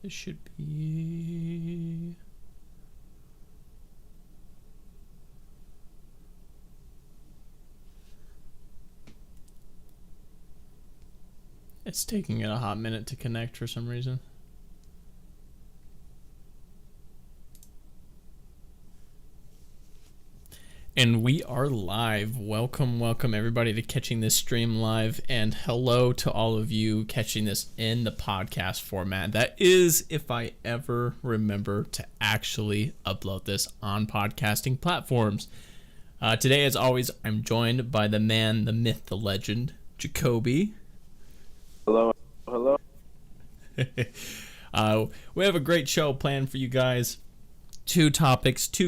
It should be... It's taking it a hot minute to connect for some reason. And we are live. Welcome everybody to catching this stream live, and hello to all of you catching this in the podcast format. That is, if I ever remember to actually upload this on podcasting platforms. Today, as always, I'm joined by the man, the myth, the legend, Jacoby. Hello. We have a great show planned for you guys. Two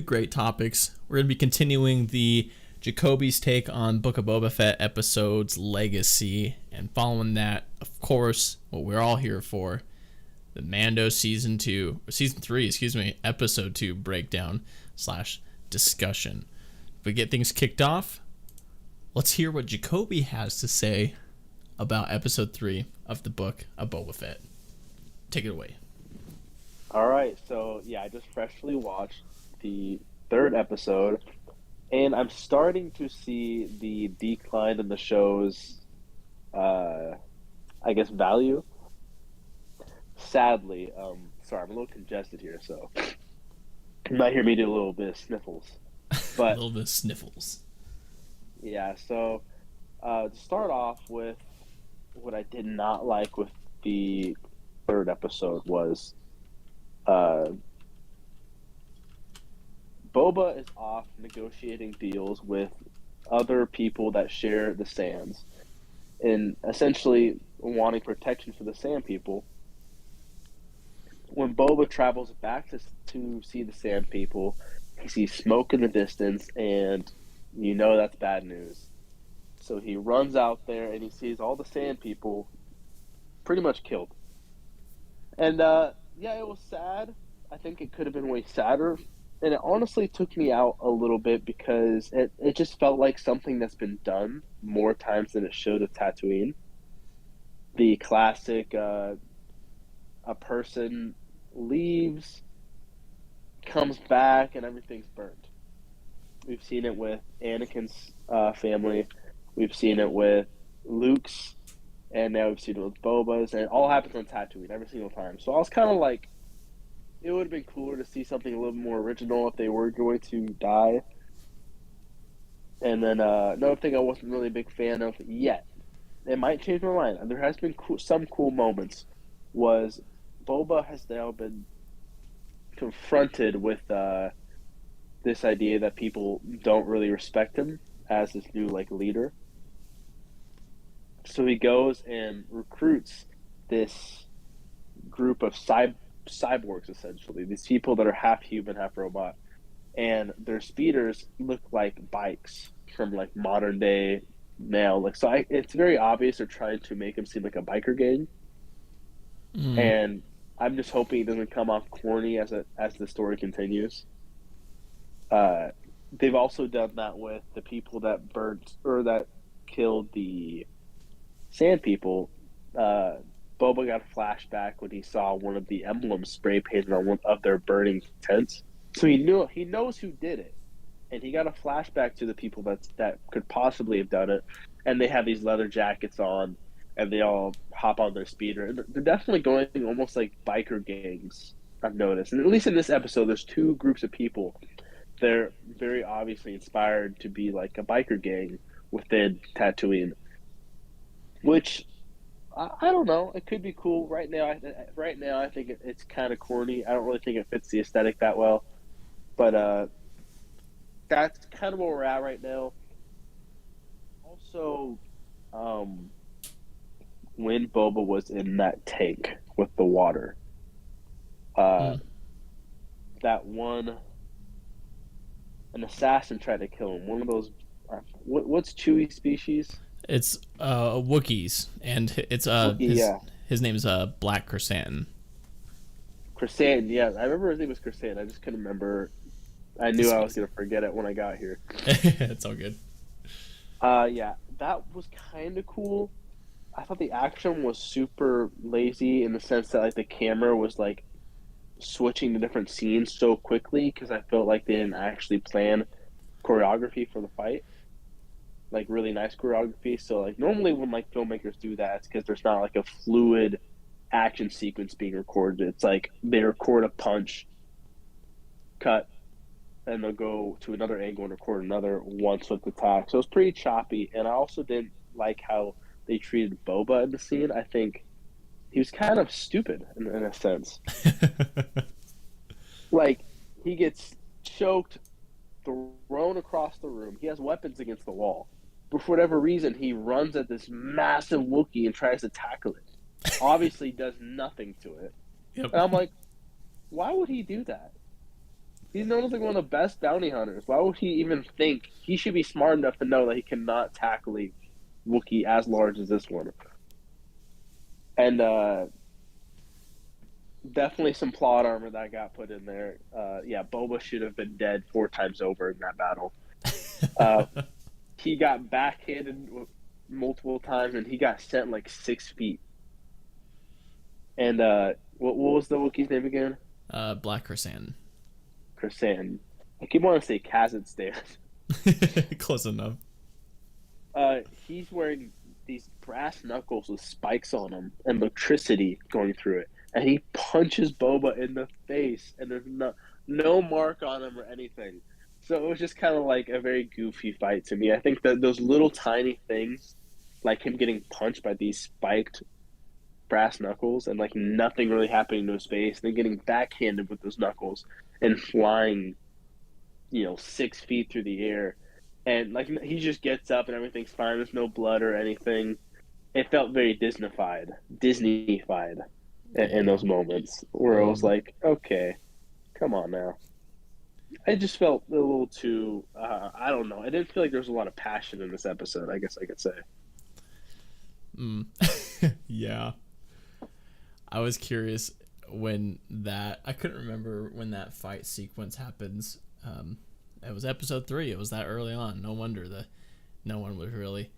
great topics. We're going to be continuing the Jacoby's take on Book of Boba Fett episodes Legacy, and following that, of course, what we're all here for, the Mando season 3, episode 2 breakdown / discussion. If we get things kicked off, let's hear what Jacoby has to say about episode 3 of the Book of Boba Fett. Take it away. All right, so yeah, I just freshly watched the third episode, and I'm starting to see the decline in the show's, I guess, value. Sadly, sorry, I'm a little congested here, so you might hear me do a little bit of sniffles. A But little bit of sniffles. yeah, so to start off with, what I did not like with the third episode was Boba is off negotiating deals with other people that share the sands and essentially wanting protection for the sand people. When Boba travels back to see the sand people, he sees smoke in the distance, and you know that's bad news. So he runs out there and he sees all the sand people pretty much killed. And yeah, it was sad. I think it could have been way sadder. And it honestly took me out a little bit because it just felt like something that's been done more times than it should with Tatooine. The classic a person leaves, comes back, and everything's burnt. We've seen it with Anakin's family. We've seen it with Luke's, and now we've seen it with Boba's, and it all happens on Tatooine every single time. So I was kind of like, it would have been cooler to see something a little more original if they were going to die. And then another thing I wasn't really a big fan of yet, it might change my mind. There has been some cool moments. Was Boba has now been confronted with this idea that people don't really respect him as this new leader. So he goes and recruits this group of cyborgs, essentially these people that are half human, half robot, and their speeders look like bikes from modern day now. It's very obvious they're trying to make him seem like a biker gang, and I'm just hoping it doesn't come off corny as the story continues. They've also done that with the people that burnt or that killed the sand people. Boba got a flashback when he saw one of the emblems spray painted on one of their burning tents. So he knows who did it, and he got a flashback to the people that could possibly have done it. And they have these leather jackets on, and they all hop on their speeder. And they're definitely going almost like biker gangs. I've noticed, and at least in this episode, there's two groups of people. They're very obviously inspired to be like a biker gang within Tatooine, which I don't know. It could be cool. Right now, I think it's kind of corny. I don't really think it fits the aesthetic that well. But that's kind of where we're at right now. Also, when Boba was in that tank with the water, that an assassin tried to kill him. One of those. What's Chewie species? It's Wookiees, and it's Wookiee, yeah. his name is Black Chrysanthemum. Chrysanthemum, yeah. I remember his name was Chrysanthemum. I just couldn't remember. I knew I was going to forget it when I got here. It's all good. Yeah, that was kind of cool. I thought the action was super lazy in the sense that like the camera was like switching to different scenes so quickly because I felt like they didn't actually plan choreography for the fight, like really nice choreography. So like normally when like filmmakers do that, it's because there's not like a fluid action sequence being recorded. It's like they record a punch, cut, and they'll go to another angle and record another one swift attack. So it's pretty choppy. And I also didn't like how they treated Boba in the scene. I think he was kind of stupid in a sense. Like he gets choked, thrown across the room. He has weapons against the wall. But for whatever reason, he runs at this massive Wookiee and tries to tackle it. Obviously, does nothing to it. Yep. And I'm like, why would he do that? He's known as like one of the best bounty hunters. Why would he even think he should be smart enough to know that he cannot tackle a Wookiee as large as this one? And definitely some plot armor that got put in there. Yeah, Boba should have been dead 4 times over in that battle. He got backhanded multiple times, and he got sent like 6 feet. And what was the Wookiee's name again? Black Chrysanthemum. Chrysanthemum. I keep wanting to say Kazakhstan. Close enough. He's wearing these brass knuckles with spikes on them and electricity going through it, and he punches Boba in the face, and there's no mark on him or anything. So it was just kind of like a very goofy fight to me. I think that those little tiny things, like him getting punched by these spiked brass knuckles and like nothing really happening to his face, and then getting backhanded with those knuckles and flying, 6 feet through the air. And like he just gets up and everything's fine. There's no blood or anything. It felt very Disneyfied in those moments where it was like, okay, come on now. I just felt a little too. I don't know. I didn't feel like there was a lot of passion in this episode, I guess I could say. Yeah. I was curious when I couldn't remember when that fight sequence happens. It was episode 3. It was that early on. No wonder no one was really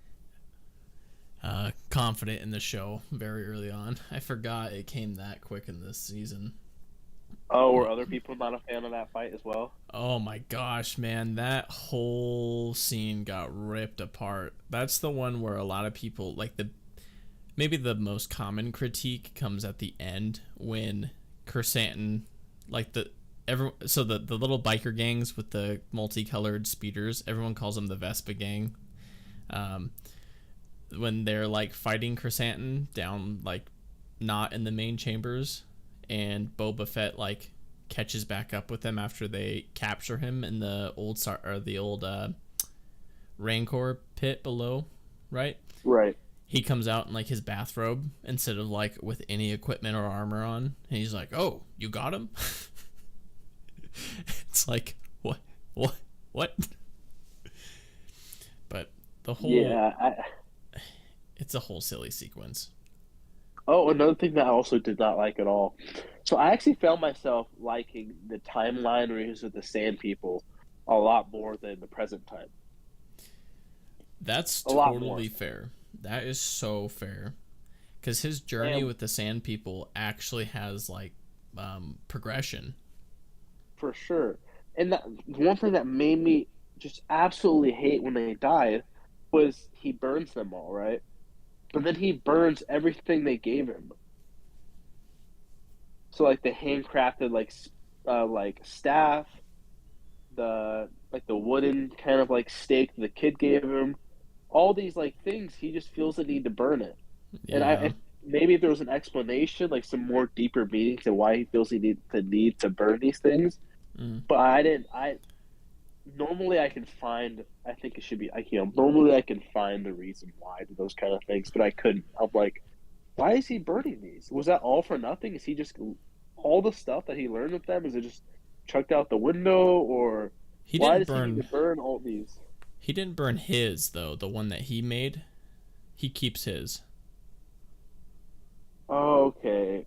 confident in the show very early on. I forgot it came that quick in this season. Oh, were other people not a fan of that fight as well? Oh my gosh, man, that whole scene got ripped apart. That's the one where a lot of people like maybe the most common critique comes at the end when Chrysanthemum, like the little biker gangs with the multicolored speeders, everyone calls them the Vespa gang. When they're like fighting Chrysanthemum down like not in the main chambers, and Boba Fett like catches back up with them after they capture him in the old Rancor pit below, right? Right. He comes out in like his bathrobe instead of like with any equipment or armor on, and he's like, "Oh, you got him?" It's like what? But the whole it's a whole silly sequence. Oh, another thing that I also did not like at all. So I actually found myself liking the timeline where he was with the Sand People a lot more than the present time. That's totally fair. That is so fair. Because his journey with the Sand People actually has like progression. For sure. And that one thing that made me just absolutely hate when they died was he burns them all, right? But then he burns everything they gave him. So like the handcrafted like staff, the wooden kind of like stake the kid gave him, all these like things, he just feels the need to burn it. Yeah. And maybe if there was an explanation, like some more deeper meaning to why he feels the need to burn these things. But normally I can find, I think it should be, normally I can find the reason why to those kind of things, but I couldn't. I'm like, why is he burning these? Was that all for nothing? Is he just, all the stuff that he learned with them, is it just chucked out the window, or why does he need to burn all these? He didn't burn his, though, the one that he made. He keeps his. Oh, okay.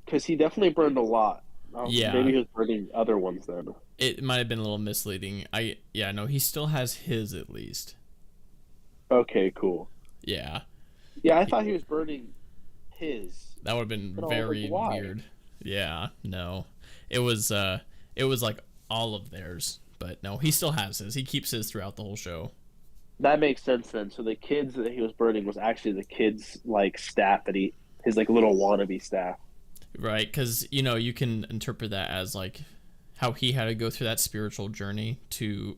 Because he definitely burned a lot. Yeah. Maybe he was burning other ones then. It might have been a little misleading. No, he still has his at least. Okay, cool. Yeah. Yeah, I thought he was burning his, That would have been but I was like, very why? weird. Yeah, no. It was like all of theirs, but no, he still has his. He keeps his throughout the whole show. That makes sense then. So the kids that he was burning was actually the kids like staff that he his like little wannabe staff. Right? Cuz you can interpret that as like how he had to go through that spiritual journey to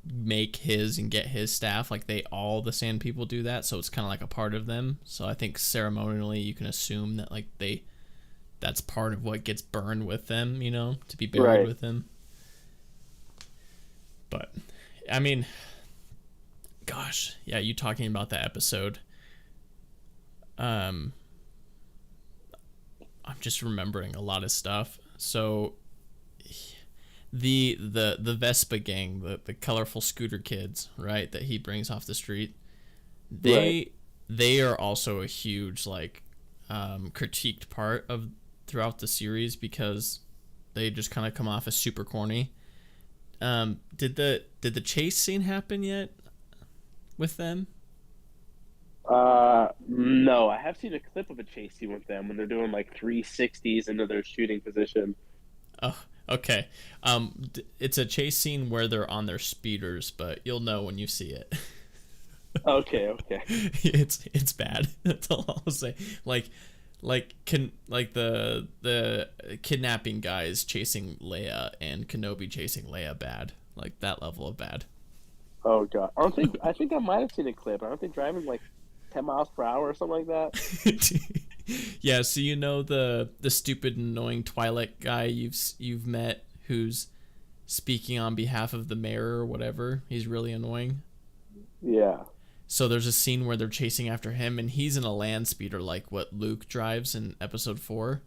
make his and get his staff, like the sand people do that, so it's kind of like a part of them. So I think ceremonially you can assume that like that's part of what gets burned with them, to be buried Right. with them. But I mean, gosh, yeah, you talking about that episode. Um, I'm just remembering a lot of stuff. So the Vespa gang, the colorful scooter kids, right, that he brings off the street, Right. they are also a huge like critiqued part of throughout the series because they just kind of come off as super corny. Did the chase scene happen yet with them? No, I have seen a clip of a chase scene with them when they're doing like 360s into their shooting position. Oh, okay. It's a chase scene where they're on their speeders, but you'll know when you see it. Okay, okay. It's bad. That's all I'll say. Like the kidnapping guys chasing Leia and Kenobi chasing Leia bad. Like that level of bad. Oh god. I think I might have seen a clip. Aren't they driving like 10 miles per hour or something like that? Yeah, so the stupid annoying Twilight guy you've met who's speaking on behalf of the mayor or whatever. He's really annoying. Yeah. So there's a scene where they're chasing after him, and he's in a land speeder like what Luke drives in Episode 4.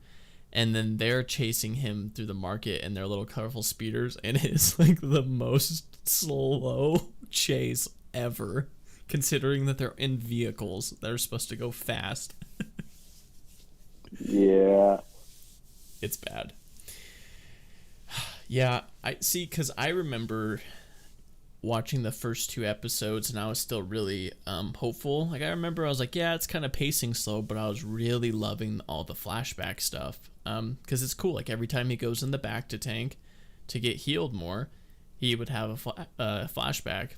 And then they're chasing him through the market in their little colorful speeders, and it's like the most slow chase ever, considering that they're in vehicles that are supposed to go fast. Yeah. It's bad. Yeah, I see, because I remember watching the first two episodes and I was still really hopeful. Like I remember I was like, yeah, it's kind of pacing slow, but I was really loving all the flashback stuff. Because it's cool. Like every time he goes in the back to tank to get healed more, he would have a flashback,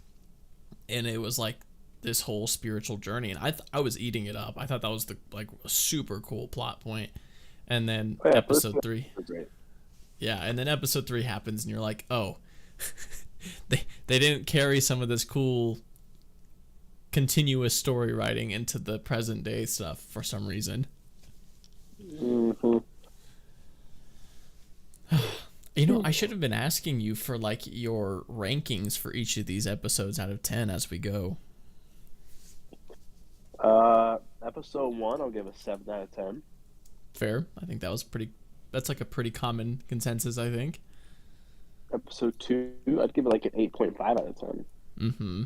and it was like this whole spiritual journey, and I was eating it up. I thought that was the like a super cool plot point. And then Oh, yeah, first two episode three, episodes are great. yeah, and then episode three happens, and you're like, oh, they didn't carry some of this cool continuous story writing into the present day stuff for some reason. Hmm. I should have been asking you for like your rankings for each of these episodes out of 10 as we go. Episode one, I'll give a 7 out of 10. Fair. I think that's like a pretty common consensus, I think. Episode two, I'd give it like an 8.5 out of 10. Mm-hmm.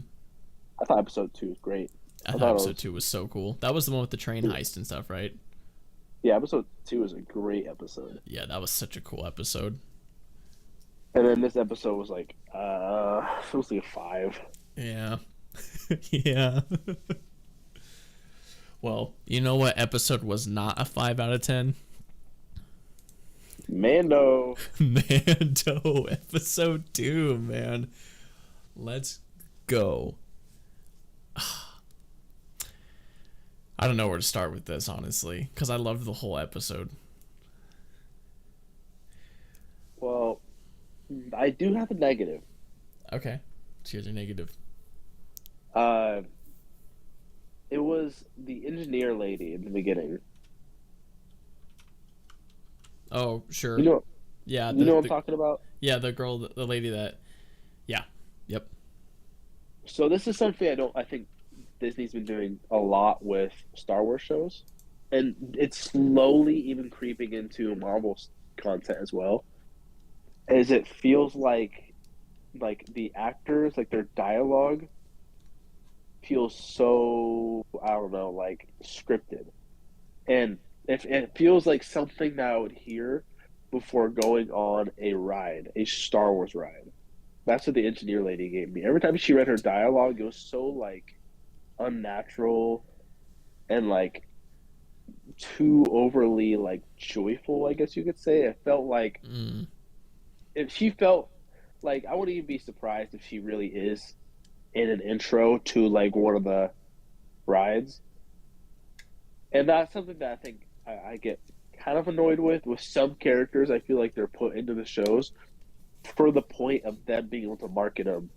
I thought episode two was great. I I thought thought it episode was, 2 was so cool. That was the one with the train heist and stuff, right? yeah, episode two was a great episode. Yeah, that was such a cool episode. And then this episode was like, it was like a 5. Yeah. Yeah. Well, you know what episode was not a 5 out of 10? Mando. Mando, episode 2, man. Let's go. I don't know where to start with this, honestly, because I loved the whole episode. Well, I do have a negative. Okay. Here's your negative. Uh, it was the engineer lady in the beginning. Oh, sure. You know, Yeah, you know what I'm talking about? yeah, the girl, the lady that. Yeah. Yep. So this is something I think Disney's been doing a lot with Star Wars shows, and it's slowly even creeping into Marvel's content as well. As it feels like the actors, like their dialogue feels so, I don't know, like scripted, and if it feels like something that I would hear before going on a ride, a Star Wars ride. That's what the engineer lady gave me. Every time she read her dialogue, it was so like unnatural and like too overly like joyful, I guess you could say. It felt like Mm, if she felt like I wouldn't even be surprised if she really is in an intro to like one of the rides. And that's something that I think I get kind of annoyed with some characters. I feel like they're put into the shows for the point of them being able to market them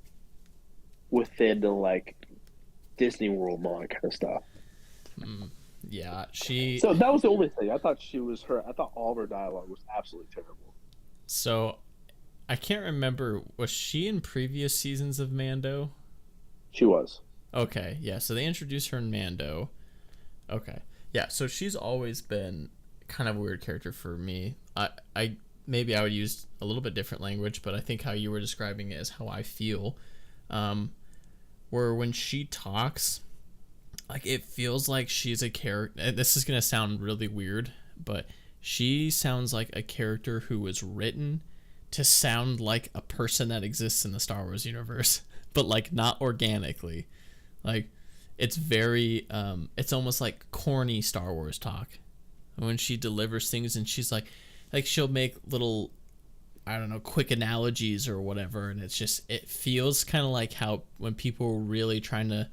within the like Disney World and all that kind of stuff. mm, yeah, she. So that was the only thing. I thought she was her. I thought all of her dialogue was absolutely terrible. So I can't remember. Was she in previous seasons of Mando? She was. Okay, yeah. So they introduced her in Mando. Okay, yeah. So she's always been kind of a weird character for me. I maybe I would use a little bit different language, but I think how you were describing it is how I feel. Um, where when she talks, like it feels like she's a character. This is gonna sound really weird, but she sounds like a character who was written to sound like a person that exists in the Star Wars universe, but like not organically. Like it's very it's almost like corny Star Wars talk when she delivers things, and she's like she'll make little, I don't know, quick analogies or whatever, and it's just, it feels kind of like how when people are really trying to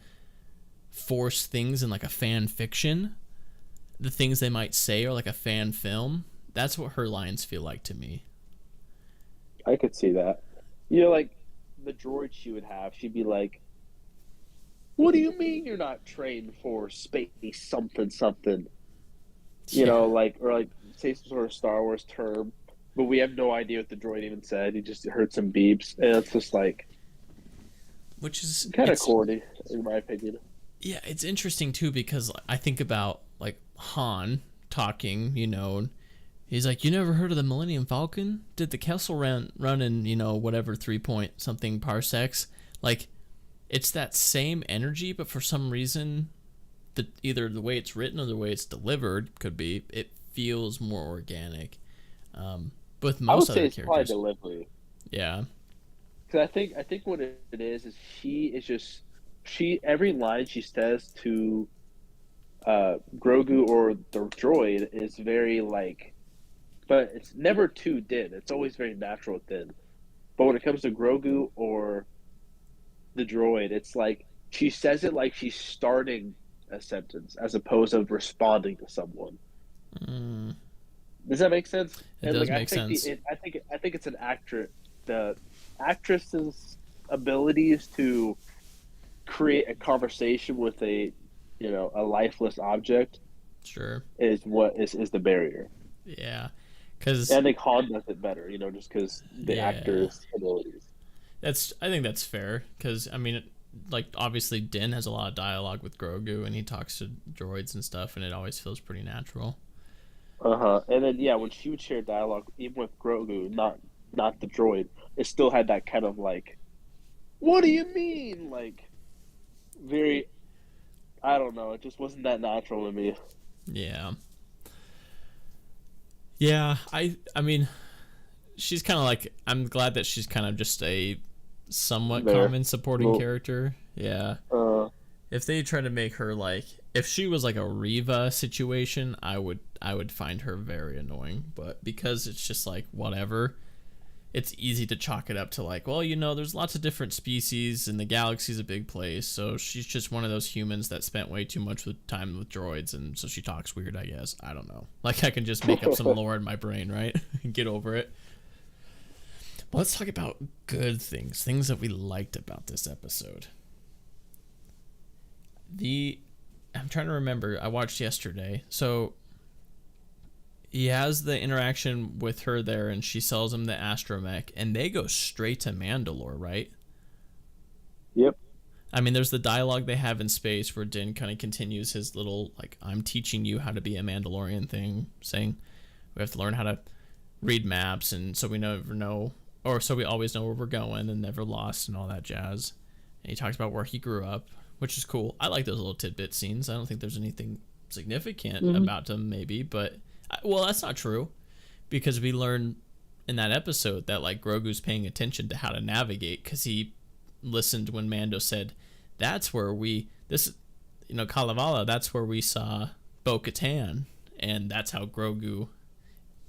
force things in like a fan fiction, the things they might say are like a fan film. That's what her lines feel like to me. I could see that. You know, like the droid she would have, she'd be like, "What do you mean you're not trained for space something something?" You Yeah, know, like or like say some sort of Star Wars term, but we have no idea what the droid even said. He just heard some beeps, and it's just like which is, kind of it's, corny in my opinion. yeah, it's interesting too, because I think about like Han talking, he's like, you never heard of the Millennium Falcon? Did the Kessel run in, whatever 3 point something parsecs? Like, it's that same energy, but for some reason, either the way it's written or the way it's delivered, could be, it feels more organic. With I would most say other it's probably characters. delivery. Yeah. Because I think what it is she is just she every line she says to Grogu or the droid is very like, but it's never too thin. It's always very natural thin. But when it comes to Grogu or the droid, it's like she says it like she's starting a sentence as opposed to responding to someone. Mm, Does that make sense? it And does like make sense. I think it's an actor the actress's abilities to create a conversation with a a lifeless object Sure. is what is the barrier. Yeah. And Because, I think Han does it better, just because the yeah. actor's abilities. I think that's fair, because I mean, like obviously Din has a lot of dialogue with Grogu, and he talks to droids and stuff, and it always feels pretty natural. Uh huh. And then yeah, when she would share dialogue, even with Grogu, not the droid, it still had that kind of like, what do you mean? Like very, I don't know. It just wasn't that natural to me. Yeah, yeah. I mean, she's kind of like, I'm glad that she's kind of just a somewhat There, common supporting well, character. Yeah. uh, If they try to make her like, if she was like a Riva situation, I would find her very annoying. But because it's just like whatever, it's easy to chalk it up to like, well, there's lots of different species and the galaxy's a big place, so she's just one of those humans that spent way too much time with droids, and so she talks weird, I guess. I don't know. Like, I can just make up some lore in my brain, right? And get over it. But let's talk about good things that we liked about this episode. I'm trying to remember. I watched yesterday. So he has the interaction with her there, and she sells him the astromech, and they go straight to Mandalore, right? yep. I mean, there's the dialogue they have in space where Din kind of continues his little, like, I'm teaching you how to be a Mandalorian thing, saying we have to learn how to read maps, and so we never know, or so we always know where we're going and never lost and all that jazz. And he talks about where he grew up, which is cool. I like those little tidbit scenes. I don't think there's anything significant Mm-hmm. about them, maybe, but well, that's not true, because we learn in that episode that like Grogu's paying attention to how to navigate, because he listened when Mando said, "That's where we this." Kalevala, that's where we saw Bo-Katan, and that's how Grogu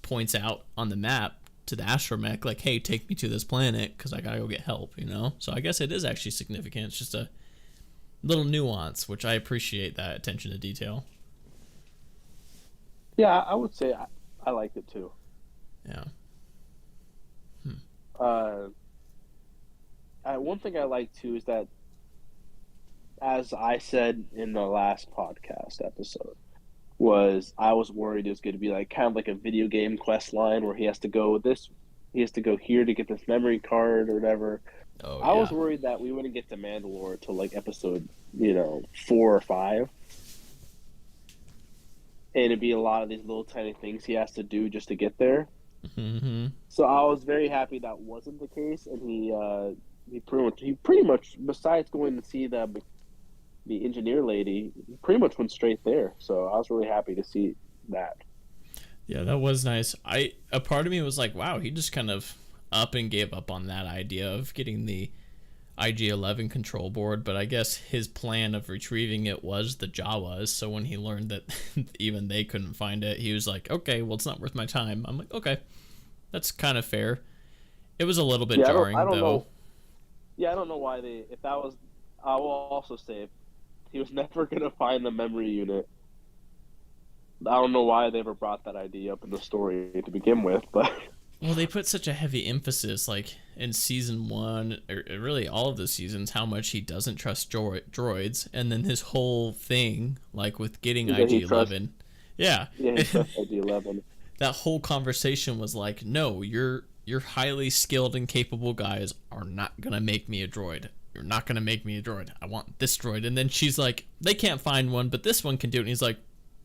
points out on the map to the astromech, like, hey, take me to this planet because I gotta go get help, So I guess it is actually significant. It's just a little nuance, which I appreciate that attention to detail. Yeah, I would say I liked it too. Yeah. One thing I like too is that, as I said in the last podcast episode, I was worried it was going to be like kind of like a video game quest line where he has to go here to get this memory card or whatever. Oh, I was yeah. worried that we wouldn't get to Mandalore till like episode 4 or 5, and it'd be a lot of these little tiny things he has to do just to get there. Mm-hmm. So I was very happy that wasn't the case, and he pretty much besides going to see the engineer lady, he pretty much went straight there. So I was really happy to see that. Yeah, that was nice. A part of me was like, wow, he just kind of up and gave up on that idea of getting the IG-11 control board, but I guess his plan of retrieving it was the Jawas. So when he learned that even they couldn't find it, he was like, okay, well, it's not worth my time. I'm like, okay, that's kind of fair. It was a little bit jarring, I don't though. know. Yeah, I don't know why if that was. I will also say, he was never going to find the memory unit. I don't know why they ever brought that idea up in the story to begin with, but... Well, they put such a heavy emphasis, like, in Season 1, or really all of the seasons, how much he doesn't trust droids, and then his whole thing, like, with getting IG-11... Yeah, he trusts IG-11. That whole conversation was like, no, your highly skilled and capable guys are not going to make me a droid. You're not going to make me a droid. I want this droid. And then she's like, they can't find one, but this one can do it. And he's like,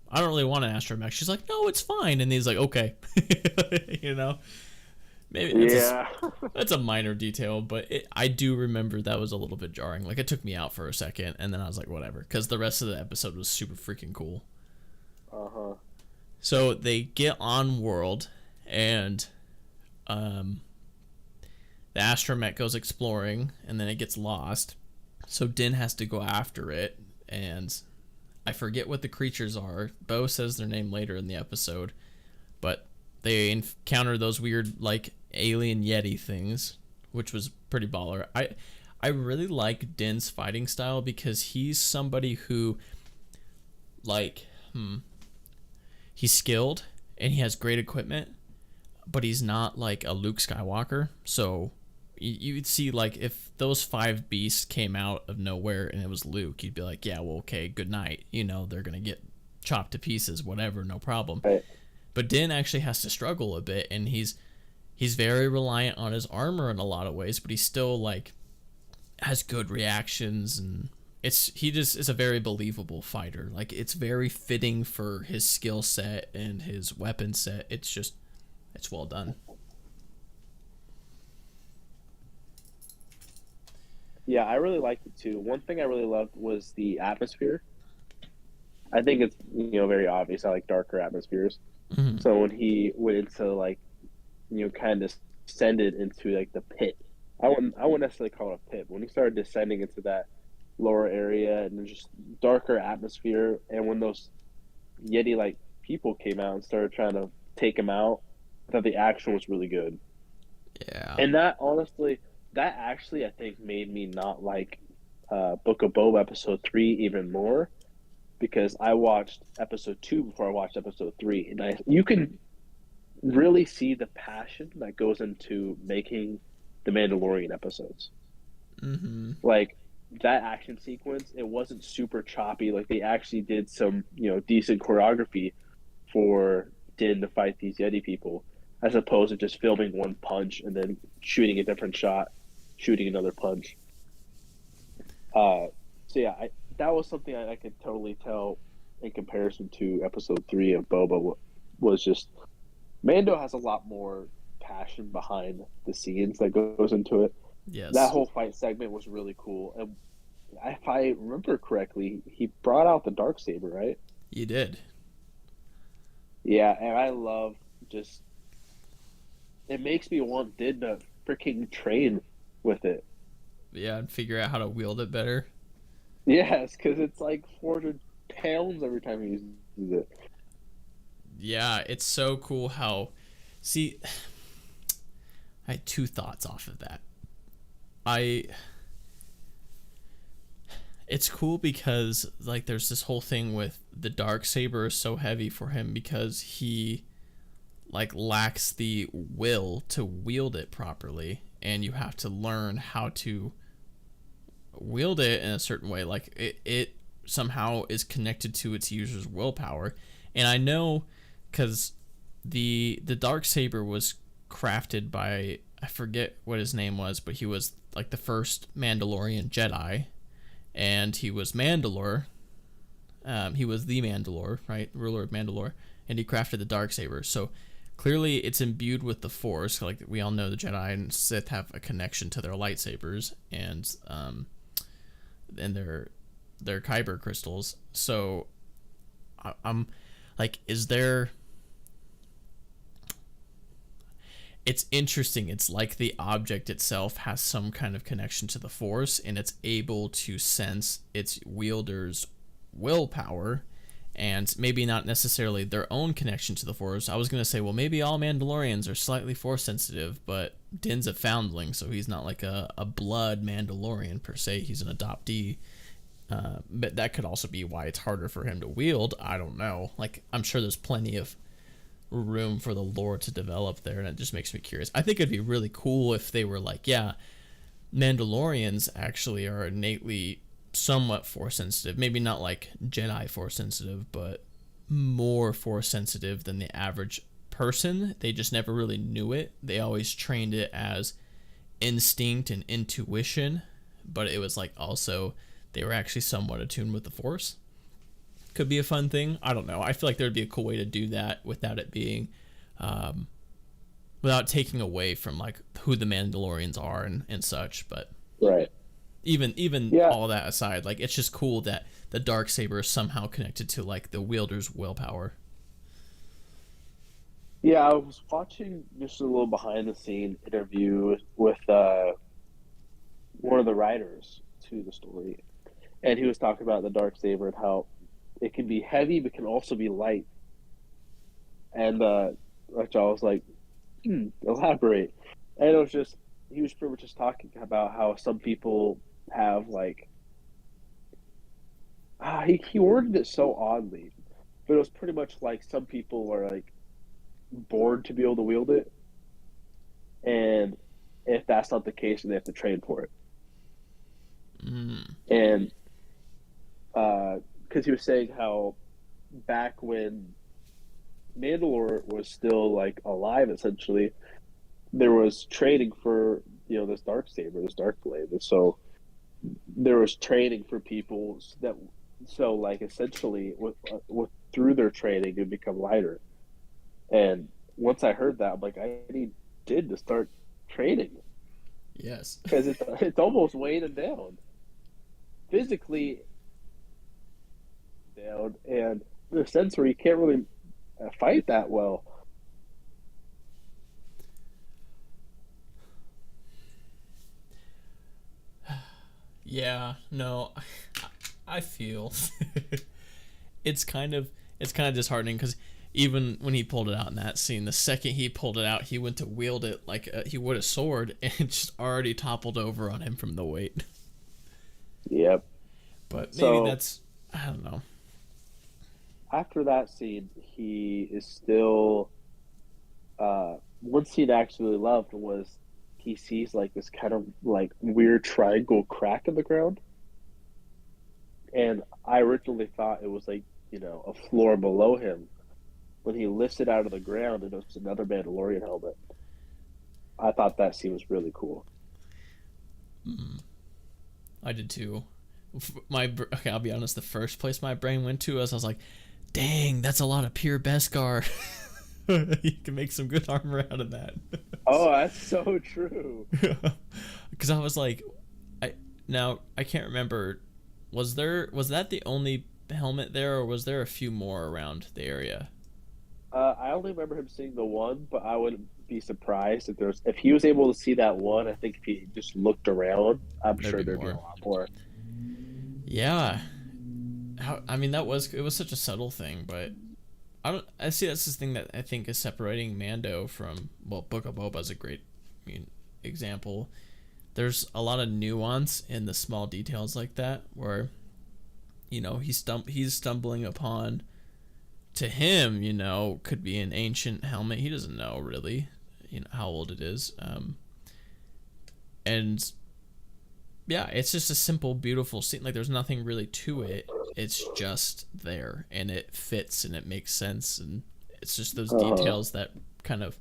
I don't really want an astromech. She's like, no, it's fine. And he's like, okay. Maybe that's a minor detail, but I do remember that was a little bit jarring. Like, it took me out for a second, and then I was like, whatever, because the rest of the episode was super freaking cool. Uh-huh. So they get on world, and the astromech goes exploring, and then it gets lost. So Din has to go after it, and I forget what the creatures are. Bo says their name later in the episode, but they encounter those weird, like, alien Yeti things, which was pretty baller. I really like Din's fighting style because he's somebody who, like, he's skilled and he has great equipment, but he's not like a Luke Skywalker. So you'd see, like, if those 5 beasts came out of nowhere and it was Luke, you'd be like, yeah, well, okay, good night. They're going to get chopped to pieces, whatever, no problem. Right. But Din actually has to struggle a bit, and he's very reliant on his armor in a lot of ways, but he still, like, has good reactions, and he just is a very believable fighter. Like, it's very fitting for his skill set and his weapon set. It's well done. Yeah, I really liked it too. One thing I really loved was the atmosphere. I think it's very obvious. I like darker atmospheres. Mm-hmm. So when he went into, like, kind of descended into, like, the pit, I wouldn't necessarily call it a pit. But when he started descending into that lower area and just darker atmosphere, and when those Yeti like people came out and started trying to take him out, I thought the action was really good. Yeah. And that actually I think made me not like Book of Boba episode 3 even more, because I watched episode 2 before I watched episode 3, and you can really see the passion that goes into making the Mandalorian episodes. Mm-hmm. Like, that action sequence, it wasn't super choppy. Like, they actually did some decent choreography for Din to fight these Yeti people, as opposed to just filming one punch and then shooting a different shot, shooting another punch. So yeah, that was something I could totally tell in comparison to episode 3 of Boba, was just Mando has a lot more passion behind the scenes that goes into it. Yes. That whole fight segment was really cool. And if I remember correctly, he brought out the Darksaber, right? You did. Yeah, and I love just... It makes me want Din to freaking train with it. Yeah, and figure out how to wield it better. Yes, because it's like 400 pounds every time he uses it. Yeah, it's so cool how. See, I had two thoughts off of that. I It's cool because like there's this whole thing with the dark saber is so heavy for him because he like lacks the will to wield it properly, and you have to learn how to wield it in a certain way. Like it somehow is connected to its user's willpower. And I know because the dark saber was crafted by, I forget what his name was, but he was like the first Mandalorian Jedi, and he was Mandalore. He was the Mandalore, right, ruler of Mandalore, and he crafted the dark saber. So clearly, it's imbued with the Force. Like we all know, the Jedi and Sith have a connection to their lightsabers and their kyber crystals. So I'm like, is there? It's interesting. It's like the object itself has some kind of connection to the Force, and it's able to sense its wielder's willpower, and maybe not necessarily their own connection to the Force. I was going to say, well, maybe all Mandalorians are slightly Force sensitive, but Din's a foundling, so he's not like a blood Mandalorian per se. He's an adoptee. But that could also be why it's harder for him to wield. I don't know. Like, I'm sure there's plenty of room for the lore to develop there, and it just makes me curious. I think it'd be really cool if they were like, yeah, Mandalorians actually are innately somewhat force sensitive. Maybe not like Jedi force sensitive, but more force sensitive than the average person. They just never really knew it. They always trained it as instinct and intuition, but it was like also they were actually somewhat attuned with the Force. Could be a fun thing. I don't know. I feel like there'd be a cool way to do that without it being, without taking away from like who the Mandalorians are and such. But Right. even Yeah. all that aside, like it's just cool that the dark saber is somehow connected to like the wielder's willpower. Yeah, I was watching just a little behind the scene interview with one of the writers to the story, and he was talking about the dark saber and how it can be heavy but can also be light. And which I was like, elaborate. And it was just he was pretty much just talking about how some people have like he worded it so oddly, but it was pretty much like some people are like born to be able to wield it, and if that's not the case, then they have to train for it. Mm. And because he was saying how back when Mandalore was still like alive, essentially, there was training for this dark saber, this dark blade, and so there was training for people that so like essentially with through their training it would become lighter. And once I heard that, I'm like, I need Did to start training Yes. because it's almost weighing him down physically down, and in a sense where you can't really fight that well. Yeah. No. I feel it's kind of disheartening because even when he pulled it out in that scene, the second he pulled it out, he went to wield it like he would a sword, and it just already toppled over on him from the weight. Yep. But maybe So that's, I don't know. after that scene, he is still. One scene I actually loved was he sees like this kind of like weird triangle crack in the ground, and I originally thought it was like a floor below him. When he lifts it out of the ground, and it was another Mandalorian helmet. I thought that scene was really cool. I did too. Okay, I'll be honest. The first place my brain went to was I was like, "Dang, that's a lot of pure Beskar. You can make some good armor out of that." Oh, that's so true. Because I was like, I can't remember. Was that the only helmet there, or was there a few more around the area? I only remember him seeing the one, but I wouldn't be surprised if he was able to see that one. I think if he just looked around, I'm There'd sure be there'd be a more. lot more. Yeah. I mean, it was such a subtle thing, but I see that's the thing that I think is separating Mando from, well, Book of Boba is a great, example. There's a lot of nuance in the small details like that, where, he's stumbling upon, to him, could be an ancient helmet. He doesn't know really, how old it is. And yeah, it's just a simple, beautiful scene. Like, there's nothing really to it. It's just there, and it fits, and it makes sense, and it's just those details that kind of,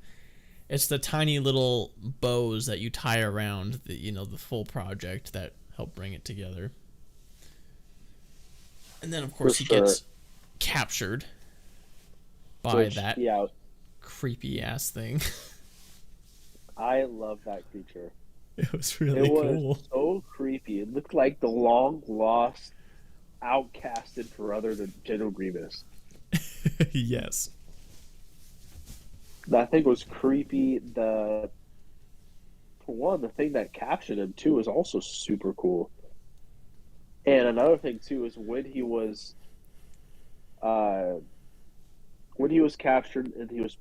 it's the tiny little bows that you tie around the full project that help bring it together. And then, of course, he gets captured by that creepy ass thing. I love that creature. It was really cool. It was so creepy. It looked like the long lost, outcasted brother to General Grievous. Yes. That thing was creepy. For one, the thing that captured him too was also super cool. And another thing too is when he was captured and he was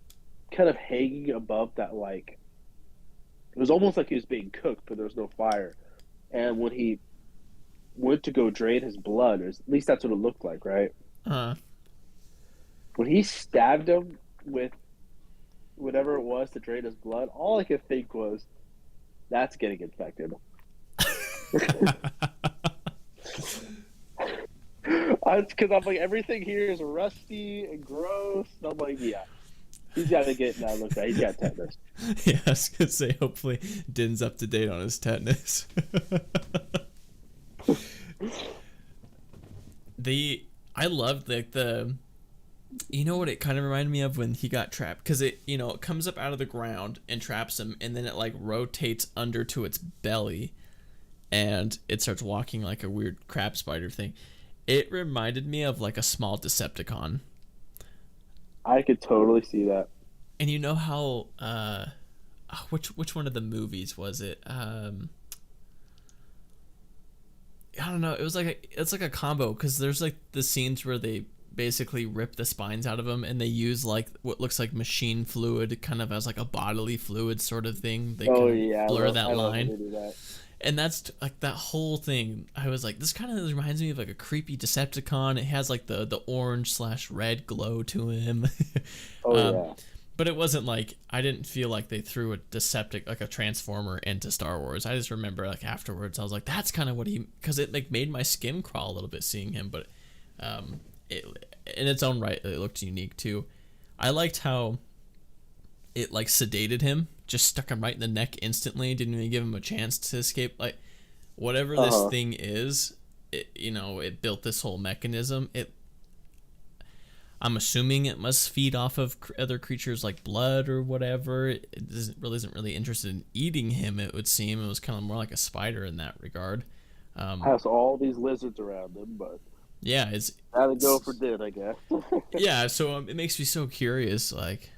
kind of hanging above that, like, it was almost like he was being cooked, but there was no fire. And when he went to go drain his blood, or at least that's what it looked like, right? When he stabbed him with whatever it was to drain his blood, all I could think was, that's getting infected. Because I'm like, everything here is rusty and gross. And I'm like, yeah, he's got to get that looked at. He's got tetanus. Yeah, I was gonna say, hopefully Din's up to date on his tetanus. I loved the what it kind of reminded me of when he got trapped, because it comes up out of the ground and traps him, and then it like rotates under to its belly, and it starts walking like a weird crab spider thing. It reminded me of like a small Decepticon. I could totally see that. And you know how which one of the movies was it? I don't know. It's like a combo, because there's like the scenes where they basically rip the spines out of them, and they use like what looks like machine fluid kind of as like a bodily fluid sort of thing. They blur that line. And that's like that whole thing. I was like, this kind of reminds me of like a creepy Decepticon. It has like the orange/red glow to him. Yeah. But it wasn't like, I didn't feel like they threw a like a Transformer into Star Wars. I just remember like afterwards, I was like, that's kind of what because it like made my skin crawl a little bit seeing him. But it, in its own right, it looked unique too. I liked how it like sedated him, just stuck him right in the neck instantly, didn't even give him a chance to escape. Like, whatever this thing is, it built this whole mechanism. I'm assuming it must feed off of other creatures like blood or whatever. It isn't really interested in eating him, it would seem. It was kind of more like a spider in that regard. Has all these lizards around him, but yeah, it's gotta go for Din, I guess. Yeah, so it makes me so curious. Like,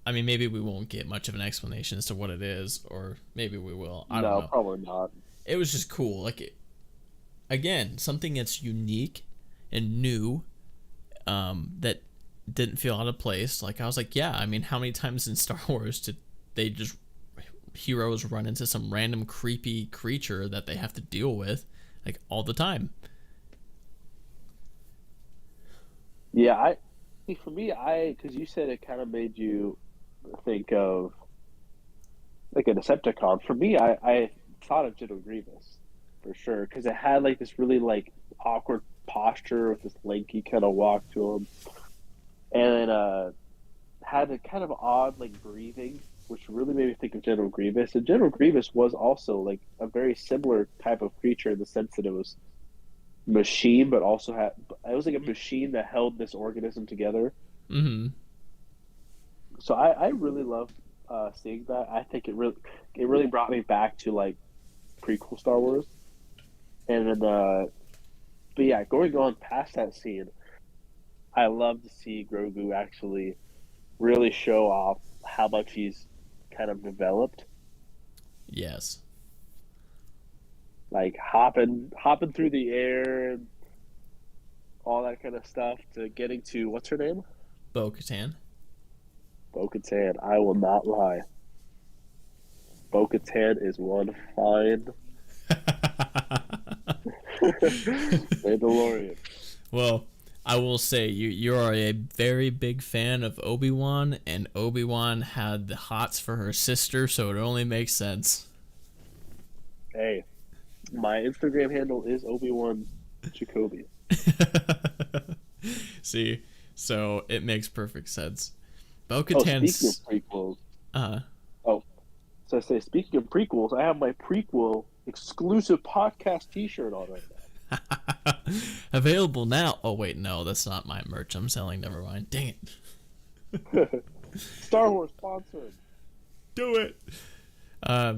I mean, maybe we won't get much of an explanation as to what it is, or maybe we will. I don't know. No, probably not. It was just cool. Like, again, something that's unique and new, that didn't feel out of place. Like, I was like, yeah, I mean, how many times in Star Wars did they just heroes run into some random creepy creature that they have to deal with, like, all the time? Yeah, for me, because you said it kind of made you think of like a Decepticon. For me, I thought of General Grievous for sure, because it had like this really like awkward posture with this lanky kind of walk to him, and had a kind of odd like breathing, which really made me think of General Grievous. And General Grievous was also like a very similar type of creature in the sense that it was machine, but also it was like a machine that held this organism together. Mm-hmm. So I really love seeing that. I think it really brought me back to like prequel Star Wars, and then but yeah, going on past that scene, I love to see Grogu actually really show off how much he's kind of developed. Yes. like hopping through the air and all that kind of stuff to getting to what's her name? Bo-Katan. Bo-Katan. I will not lie. Bo-Katan is one fine Mandalorian. Well, I will say you are a very big fan of Obi-Wan, and Obi-Wan had the hots for her sister, so it only makes sense. Hey, my Instagram handle is Obi-Wan Jacoby. See, so it makes perfect sense. Speaking Bo-Katan's. of prequels, Uh, oh, so I say speaking of prequels, I have my prequel exclusive podcast T-shirt on right available now. Oh wait, no, that's not my merch I'm selling. Never mind. Dang it. now. Star Wars sponsored. Do it. I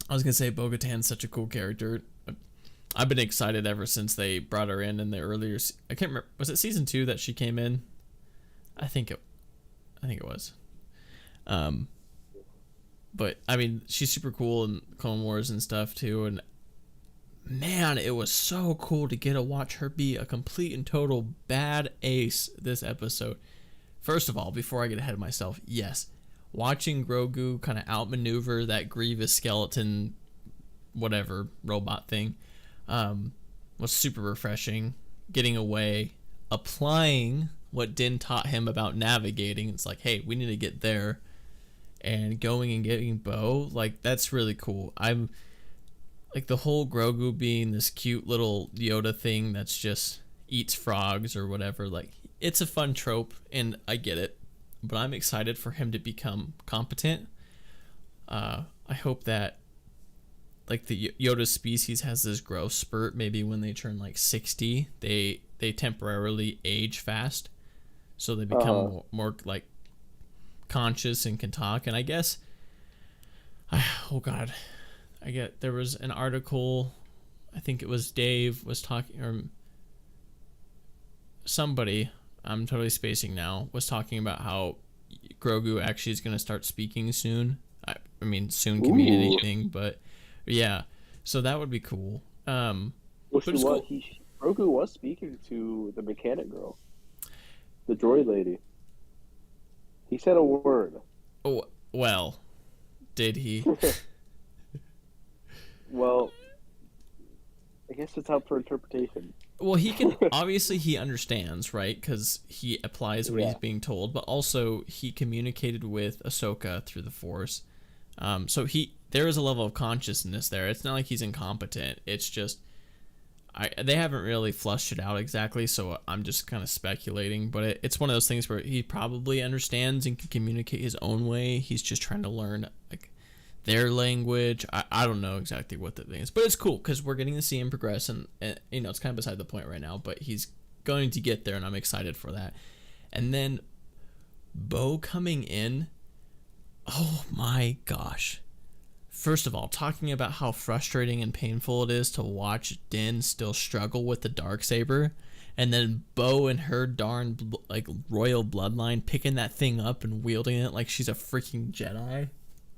was gonna say Bo-Katan's such a cool character. I've been excited ever since they brought her in the earlier. I can't remember. Was it season 2 that she came in? I think it was. But I mean, she's super cool in Clone Wars and stuff too. And man, it was so cool to get to watch her be a complete and total bad ace this episode. First of all, before I get ahead of myself, yes, watching Grogu kind of outmaneuver that Grievous skeleton, whatever robot thing, was super refreshing. Getting away, applying what Din taught him about navigating. It's like, hey, we need to get there, and going and getting Bo. Like, that's really cool. I'm like the whole Grogu being this cute little Yoda thing that's just eats frogs or whatever. Like, it's a fun trope, and I get it, but I'm excited for him to become competent. I hope that like the Yoda species has this growth spurt. Maybe when they turn like 60, they temporarily age fast, so they become more like conscious and can talk. And I guess, oh god, there was an article, I think it was Dave was talking, or somebody, I'm totally spacing now, was talking about how Grogu actually is going to start speaking soon. I mean, soon can mean anything, but yeah, so that would be cool. Well, cool. Grogu was speaking to the mechanic girl, the droid lady. He said a word. Oh, well, did he? Well, I guess it's up for interpretation. Well, he can, obviously he understands, right? Because he applies what he's being told, but also he communicated with Ahsoka through the Force. So there is a level of consciousness there. It's not like he's incompetent. It's just, they haven't really flushed it out exactly, so I'm just kind of speculating. But it's one of those things where he probably understands and can communicate his own way. He's just trying to learn like their language. I don't know exactly what the thing is, but it's cool because we're getting to see him progress, and you know, it's kind of beside the point right now. But he's going to get there, and I'm excited for that. And then Bo coming in. Oh my gosh. First of all, talking about how frustrating and painful it is to watch Din still struggle with the Darksaber, and then Bo and her darn like royal bloodline picking that thing up and wielding it like she's a freaking Jedi.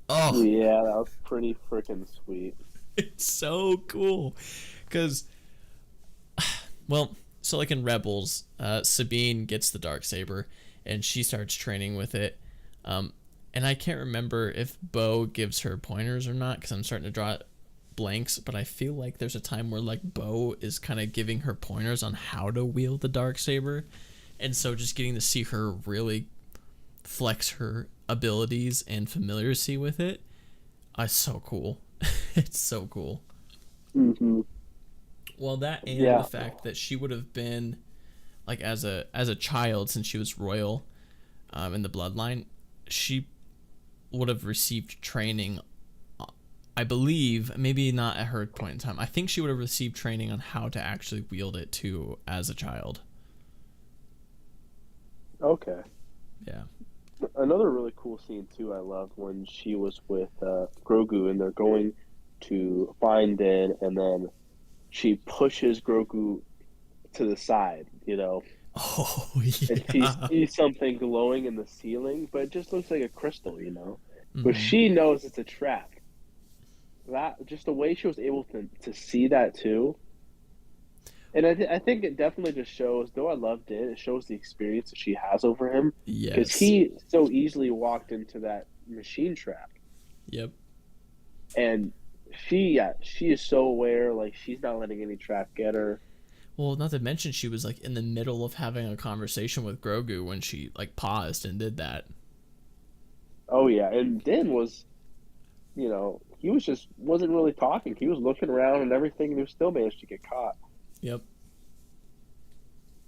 Oh yeah, that was pretty freaking sweet. It's so cool, because, well, so like in Rebels, Sabine gets the Darksaber and she starts training with it. And I can't remember if Bo gives her pointers or not, because I'm starting to draw blanks, but I feel like there's a time where like Bo is kind of giving her pointers on how to wield the Darksaber, and so just getting to see her really flex her abilities and familiarity with it, is so cool. It's so cool. Mm-hmm. Well, that and the fact that she would have been like as a child, since she was royal, in the bloodline, she would have received training, I believe, maybe not at her point in time. I think she would have received training on how to actually wield it too as a child. Okay. Yeah. Another really cool scene too I loved when she was with Grogu and they're going to find Din, and then she pushes Grogu to the side, you know. Oh, yeah. And she sees something glowing in the ceiling, but it just looks like a crystal, you know. Mm-hmm. But she knows it's a trap. that just the way she was able to see that too. And I think it definitely just shows, though I loved it, it shows the experience that she has over him because Yes. he so easily walked into that machine trap. Yep. And she is so aware, like she's not letting any trap get her. Well, not to mention she was like in the middle of having a conversation with Grogu when she like paused and did that. Oh yeah, and Din was, he was just wasn't really talking. He was looking around and everything, and he still managed to get caught. Yep.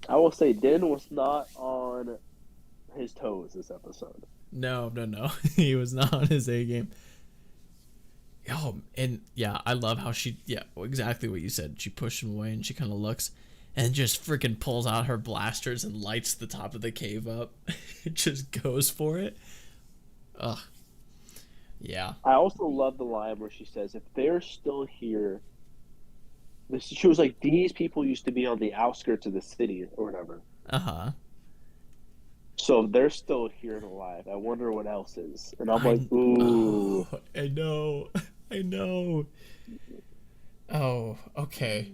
I will say Din was not on his toes this episode. No, no, no. He was not on his A game. Oh, and yeah, I love how exactly what you said. She pushed him away and she kind of looks and just freaking pulls out her blasters and lights the top of the cave up. It just goes for it. Ugh. Yeah. I also love the line where she says, "If they're still here," she was like, "These people used to be on the outskirts of the city or whatever. Uh-huh. So they're still here and alive. I wonder what else is." And I'm I like, "Ooh." oh, I know. I know. Oh, okay.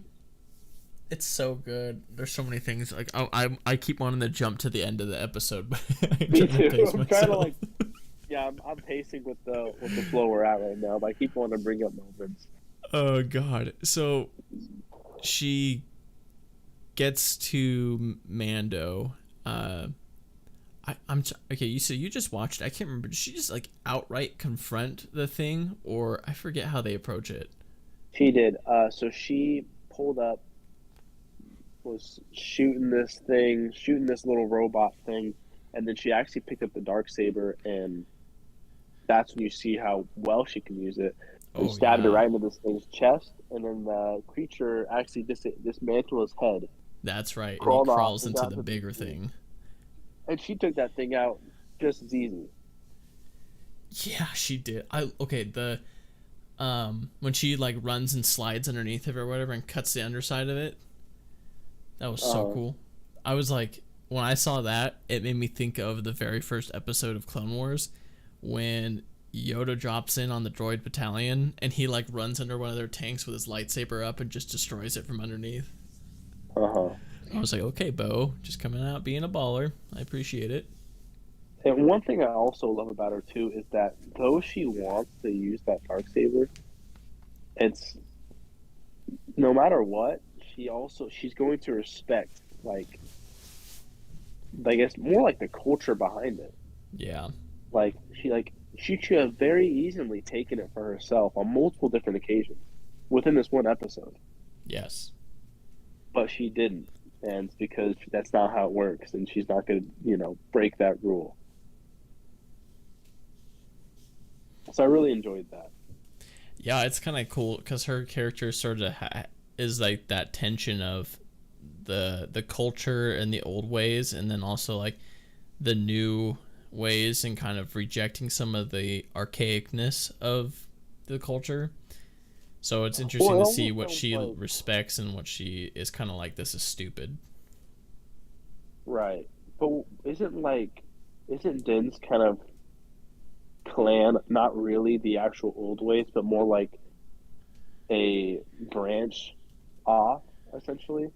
It's so good. There's so many things like I keep wanting to jump to the end of the episode, but I'm Me trying to too. pace I'm myself. trying to yeah, I'm pacing with the flow we're at right now, but I keep wanting to bring up moments. Oh God. So she gets to Mando. Okay. You said you just watched. I can't remember. Did she just like outright confront the thing, or I forget how they approach it? She did. So she pulled up, was shooting this little robot thing, and then she actually picked up the dark saber, and that's when you see how well she can use it. And Oh stabbed it yeah, right into this thing's chest, and then the creature actually dismantled his head, that's right. And he crawled off, crawls and into got the to the bigger machine. thing. And she took that thing out just as easy. Yeah, she did. The when she like runs and slides underneath of it or whatever and cuts the underside of it. That was so Uh, cool. I was like, when I saw that, it made me think of the very first episode of Clone Wars when Yoda drops in on the droid battalion and he like runs under one of their tanks with his lightsaber up and just destroys it from underneath. uh-huh. I was like, okay, Bo, just coming out being a baller. I appreciate it. And one thing I also love about her too is that though she wants to use that dark saber, it's no matter what, she's going to respect like I guess more like the culture behind it. Yeah. She should have very easily taken it for herself on multiple different occasions within this one episode, Yes. but she didn't, and it's because that's not how it works, and she's not going to break that rule. So I really enjoyed that. Yeah, it's kind of cool because her character sort of is like that tension of the culture and the old ways, and then also like the new ways, and kind of rejecting some of the archaicness of the culture. So it's interesting Well, it to see almost what sounds she like respects and what she is kind of like. This is stupid. right, but isn't Din's kind of clan not really the actual old ways, but more like a branch off, essentially?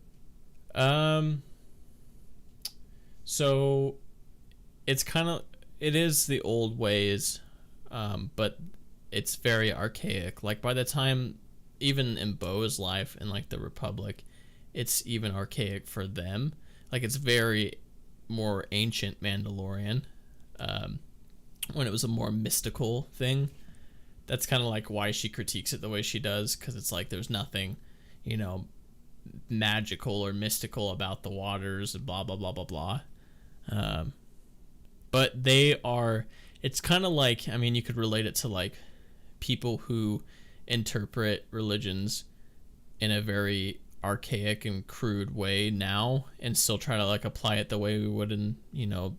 Um. So it is the old ways, but it's very archaic. Like by the time, even in Bo's life in like the Republic, it's even archaic for them. Like it's very more ancient Mandalorian, um, when it was a more mystical thing. That's kind of like why she critiques it the way she does, because it's like there's nothing, you know, magical or mystical about the waters and blah blah blah blah blah. Um, but they are. It's kind of like, I mean, you could relate it to like people who interpret religions in a very archaic and crude way now and still try to like apply it the way we would in,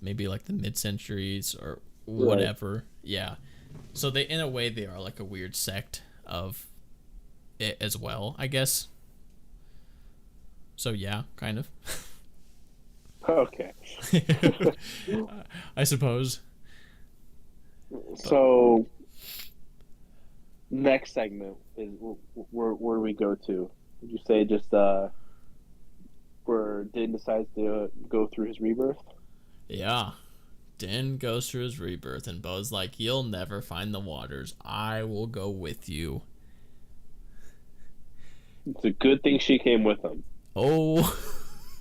maybe like the mid-centuries or Right. whatever. Yeah. So they, in a way, they are like a weird sect of it as well, I guess. So yeah, kind of. Okay. I suppose. So Next segment is where we go to. Would you say just where Din decides to go through his rebirth? Yeah. Din goes through his rebirth, and Bo's like, "You'll never find the waters. I will go with you." It's a good thing she came with him Oh,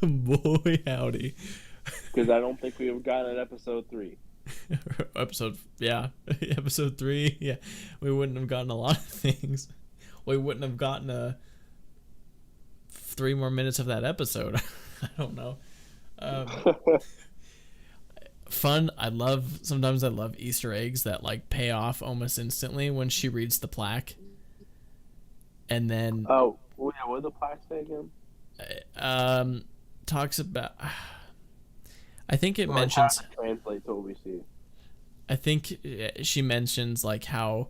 boy, howdy. because I don't think we have gotten an episode 3. Yeah, episode 3. Yeah, we wouldn't have gotten a lot of things. We wouldn't have gotten 3 more minutes of that episode. I don't know. Um, Fun. Sometimes I love Easter eggs that like pay off almost instantly when she reads the plaque, and then Oh, well, yeah, what did the plaque say again? um talks about. I think it Or mentions. how to translate to what we see. I think she mentions like how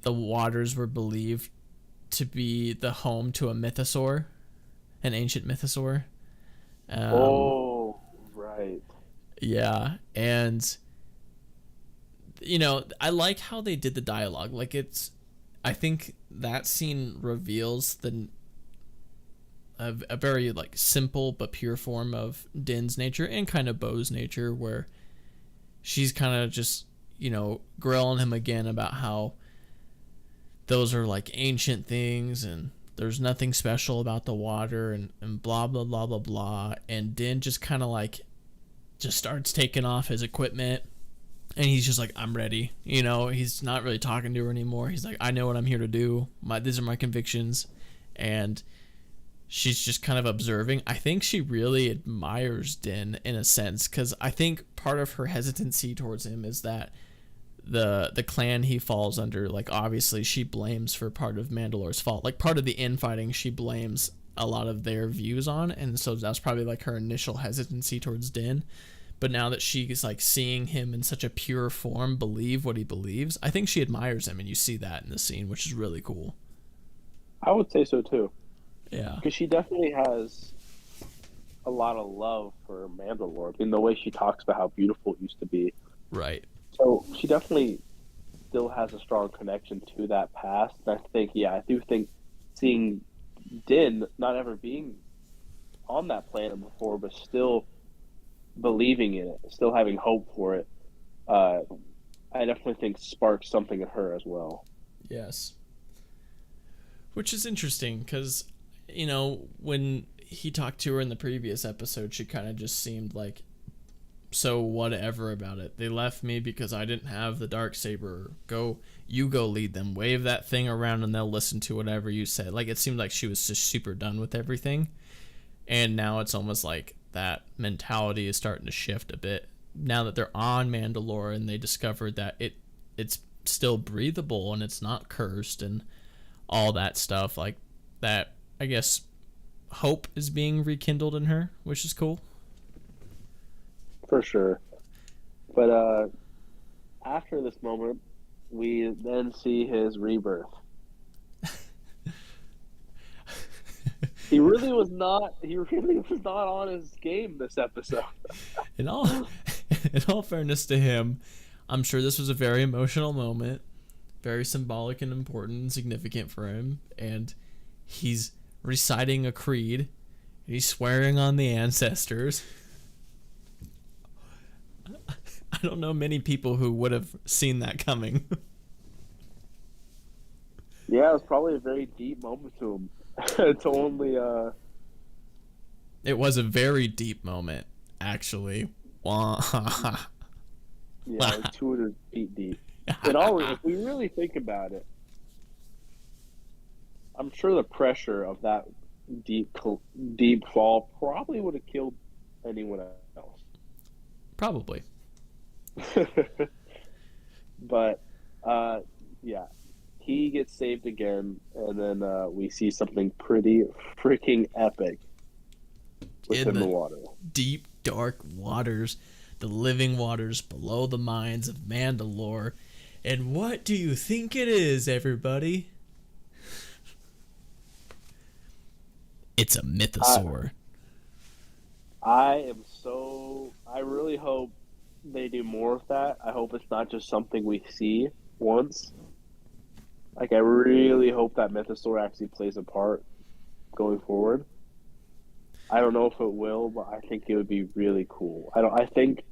the waters were believed to be the home to a mythosaur, an ancient mythosaur. Oh, right. Yeah, and I like how they did the dialogue. Like I think that scene reveals a very like simple but pure form of Din's nature and kind of Bo's nature, where she's kind of just grilling him again about how those are like ancient things and there's nothing special about the water and blah blah blah blah blah. And Din just kind of like just starts taking off his equipment, and he's just like, I'm ready. He's not really talking to her anymore. He's like, I know what I'm here to do. These are my convictions. And she's just kind of observing. I think she really admires Din in a sense, because I think part of her hesitancy towards him is that the clan he falls under, like obviously she blames for part of Mandalore's fault. Like part of the infighting she blames a lot of their views on, and so that's probably like her initial hesitancy towards Din. But now that she's like seeing him in such a pure form believe what he believes, I think she admires him, and you see that in the scene, which is really cool. I would say so too. Yeah. Because she definitely has a lot of love for Mandalore. I mean, the way she talks about how beautiful it used to be. Right. So she definitely still has a strong connection to that past. And I do think seeing Din not ever being on that planet before, but still believing in it, still having hope for it, I definitely think sparks something in her as well. Yes. Which is interesting because, when he talked to her in the previous episode, she kind of just seemed like so whatever about it. They left me because I didn't have the Darksaber. You go lead them. Wave that thing around and they'll listen to whatever you say. Like, it seemed like she was just super done with everything. And now it's almost like that mentality is starting to shift a bit. Now that they're on Mandalore and they discovered that it's still breathable and it's not cursed and all that stuff, like that, I guess hope is being rekindled in her, which is cool. For sure. But after this moment, we then see his rebirth. He really was not. He really was not on his game this episode. in all in all fairness to him, I'm sure this was a very emotional moment, very symbolic and important and significant for him, and he's reciting a creed. He's swearing on the ancestors. I don't know many people who would have seen that coming. Yeah, it was probably a very deep moment to him. It's only It was a very deep moment, actually. yeah, like 200 feet deep. And if we really think about it, I'm sure the pressure of that deep fall probably would have killed anyone else. Probably. But yeah, he gets saved again, and then we see something pretty freaking epic within the water. Deep, dark waters, the living waters below the mines of Mandalore. And what do you think it is, everybody? It's a mythosaur. I really hope they do more of that. I hope it's not just something we see once. Like, I really hope that Mythosaur actually plays a part going forward. I don't know if it will, but I think it would be really cool. I think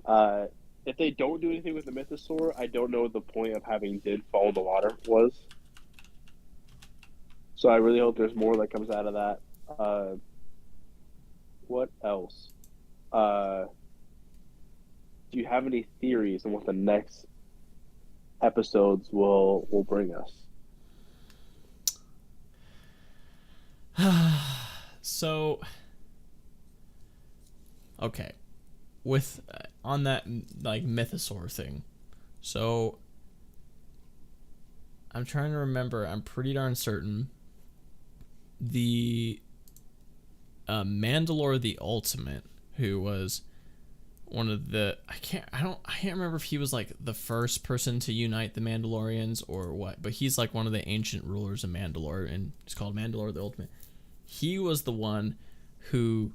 uh, if they don't do anything with the Mythosaur, I don't know what the point of having Din fall in the water was. So I really hope there's more that comes out of that. Uh, what else? Uh, do you have any theories on what the next episodes will bring us? So, okay, with on that like Mythosaur thing. So, I'm trying to remember. I'm pretty darn certain the Mandalore the Ultimate, who was one of the I can't remember if he was like the first person to unite the Mandalorians or what, but he's like one of the ancient rulers of Mandalore, and it's called Mandalore the Ultimate. He was the one who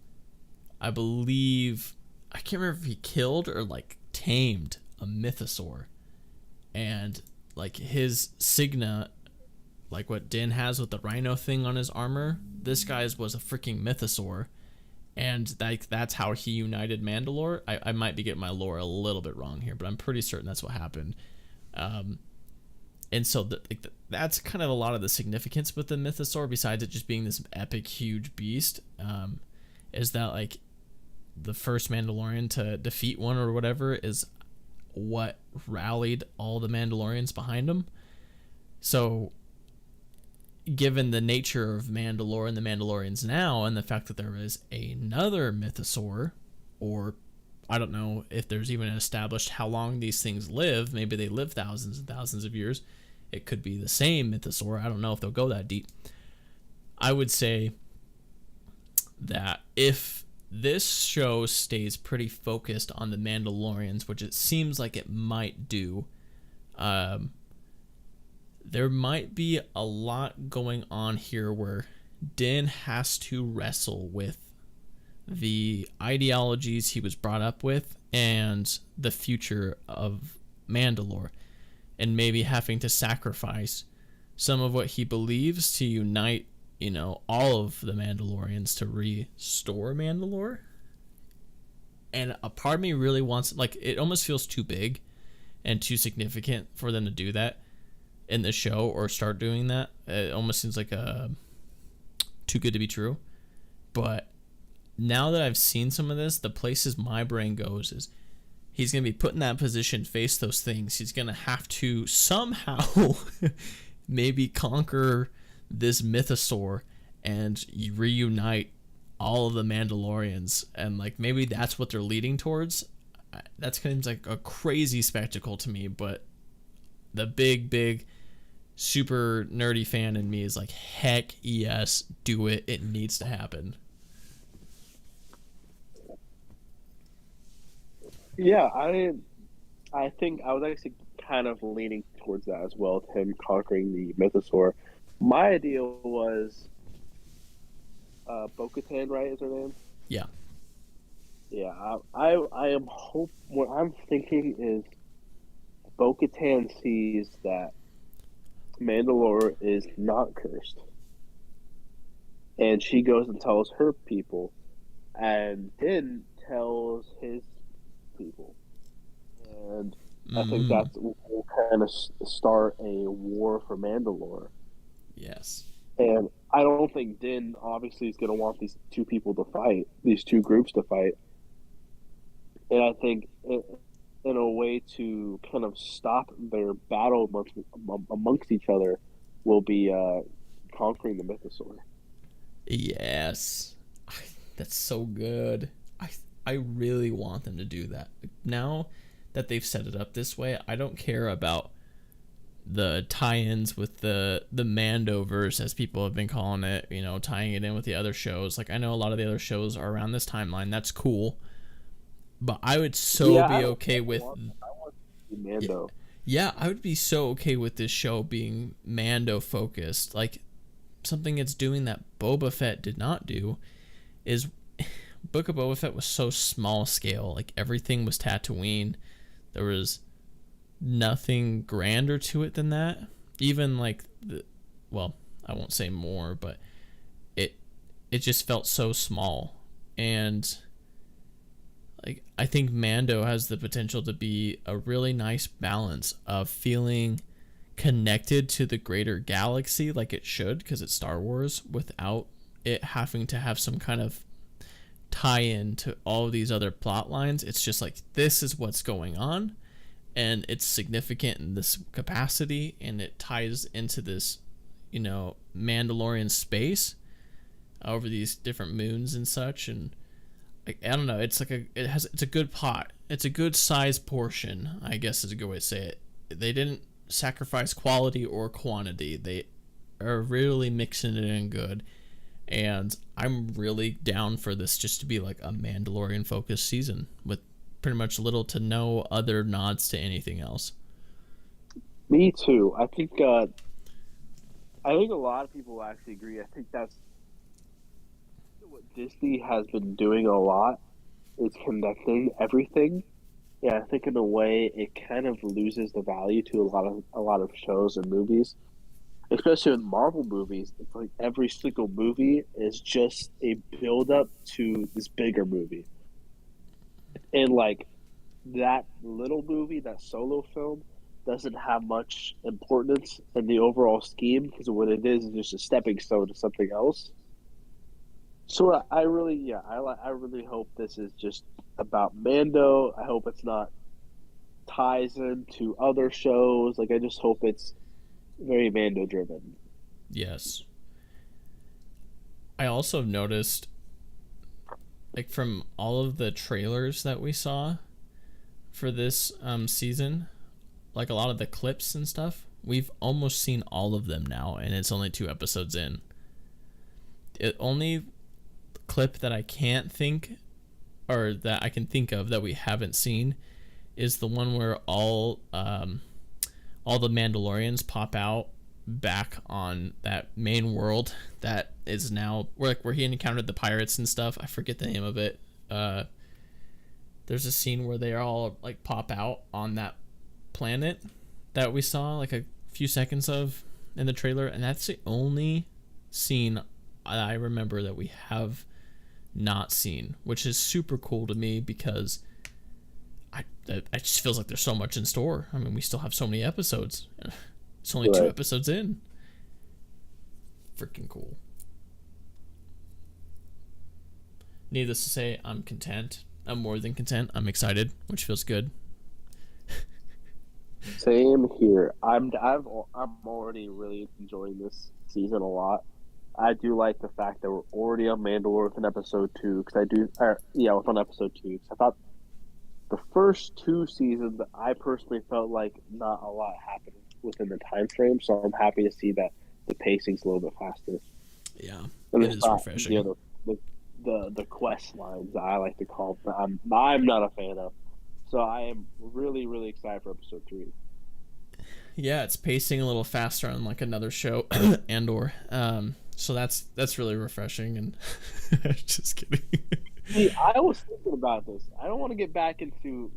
I believe, I can't remember if he killed or like tamed a Mythosaur, and like his signa, like what Din has with the rhino thing on his armor, this guy's was a freaking Mythosaur, and that's how he united Mandalore. I might be getting my lore a little bit wrong here, but I'm pretty certain that's what happened. And so that's kind of a lot of the significance with the Mythosaur, besides it just being this epic, huge beast, is that like the first Mandalorian to defeat one or whatever is what rallied all the Mandalorians behind him. So given the nature of Mandalore and the Mandalorians now, and the fact that there is another Mythosaur, or I don't know if there's even established how long these things live. Maybe they live thousands and thousands of years. It could be the same Mythosaur. I don't know if they'll go that deep. I would say that if this show stays pretty focused on the Mandalorians, which it seems like it might do, there might be a lot going on here where Din has to wrestle with the ideologies he was brought up with and the future of Mandalore, and maybe having to sacrifice some of what he believes to unite, all of the Mandalorians to restore Mandalore. And a part of me really wants, like, it almost feels too big and too significant for them to do that in the show or start doing that. It almost seems like too good to be true. But now that I've seen some of this, the places my brain goes is he's going to be put in that position, face those things. He's going to have to somehow maybe conquer this Mythosaur and reunite all of the Mandalorians. And like maybe that's what they're leading towards. That seems like a crazy spectacle to me, but the big super nerdy fan in me is like, heck yes, do it. It needs to happen. Yeah, I think I was actually kind of leaning towards that as well, with him conquering the Mythosaur. My idea was Bo-Katan, right? Is her name? Yeah. Yeah, I am hope. What I'm thinking is Bo-Katan sees that Mandalore is not cursed, and she goes and tells her people, and Din tells his people, and I think that will kind of start a war for Mandalore. Yes. And I don't think Din obviously is going to want these two people to fight, these two groups to fight. And I think in a way to kind of stop their battle amongst each other will be conquering the Mythosaur. Yes. That's so good. I really want them to do that. Now that they've set it up this way, I don't care about the tie-ins with the Mandoverse, as people have been calling it, tying it in with the other shows. Like, I know a lot of the other shows are around this timeline. That's cool. But I would be okay with... I want to be Mando. Yeah, I would be so okay with this show being Mando-focused. Like, something it's doing that Boba Fett did not do is... Book of Boba Fett was so small scale. Like, everything was Tatooine. There was nothing grander to it than that. Even like I won't say more, but it just felt so small. And like, I think Mando has the potential to be a really nice balance of feeling connected to the greater galaxy like it should, because it's Star Wars, without it having to have some kind of tie-in to all of these other plot lines. It's just like, this is what's going on, and it's significant in this capacity, and it ties into this, Mandalorian space over these different moons and such. And I don't know, it's a good pot. It's a good size portion, I guess is a good way to say it. They didn't sacrifice quality or quantity. They are really mixing it in good. And I'm really down for this just to be like a Mandalorian focused season with pretty much little to no other nods to anything else. Me too. I think a lot of people actually agree. I think that's what Disney has been doing a lot, is connecting everything. Yeah, I think in a way it kind of loses the value to a lot of shows and movies, especially with Marvel movies. It's like every single movie is just a build up to this bigger movie, and like that little movie, that solo film, doesn't have much importance in the overall scheme, because what it is just a stepping stone to something else. So I really hope this is just about Mando. I hope it's not ties into other shows. Like, I just hope it's very Mando driven. Yes. I also noticed, like, from all of the trailers that we saw for this season, like a lot of the clips and stuff, we've almost seen all of them now, and it's only 2 episodes in. It only clip that I can't think, or that I can think of that we haven't seen, is the one where all the Mandalorians pop out back on that main world that is now where he encountered the pirates and stuff. I forget the name of it. There's a scene where they all like pop out on that planet that we saw like a few seconds of in the trailer, and that's the only scene I remember that we have not seen, which is super cool to me, because it just feels like there's so much in store. I mean, we still have so many episodes. It's only 2 episodes in. Freaking cool. Needless to say, I'm content. I'm more than content. I'm excited, which feels good. Same here. I'm already really enjoying this season a lot. I do like the fact that we're already on Mandalore with an episode 2, with on episode 2. Because I thought the first 2 seasons, I personally felt like not a lot happened within the time frame. So I'm happy to see that the pacing's a little bit faster. Yeah, and it is refreshing. The quest lines, I like to call them, I'm not a fan of. So I am really, really excited for episode 3. Yeah, it's pacing a little faster on like another show, Andor. So that's really refreshing. And just kidding. See, I was thinking about this. I don't want to get back into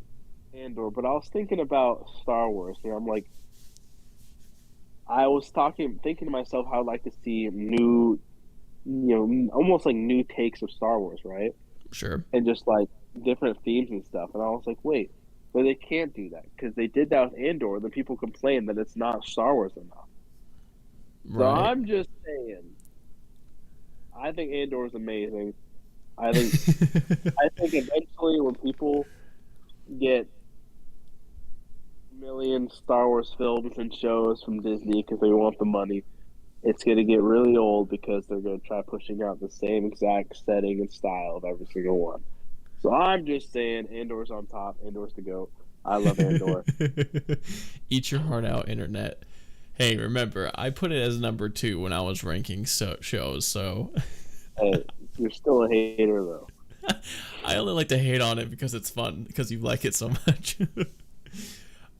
Andor, but I was thinking about Star Wars. I'm like, I was thinking to myself how I'd like to see new, almost like new takes of Star Wars, right? Sure. And just like different themes and stuff. And I was like, wait, but they can't do that, because they did that with Andor. And then people complain that it's not Star Wars enough. Right. So I'm just saying, I think Andor is amazing. I think eventually when people get million Star Wars films and shows from Disney because they want the money, it's going to get really old, because they're going to try pushing out the same exact setting and style of every single one. So I'm just saying, Andor's on top. Andor's the GOAT. I love Andor. Eat your heart out, internet. Hey, remember, I put it as number 2 when I was ranking shows, so... Hey, you're still a hater, though. I only like to hate on it because it's fun, because you like it so much.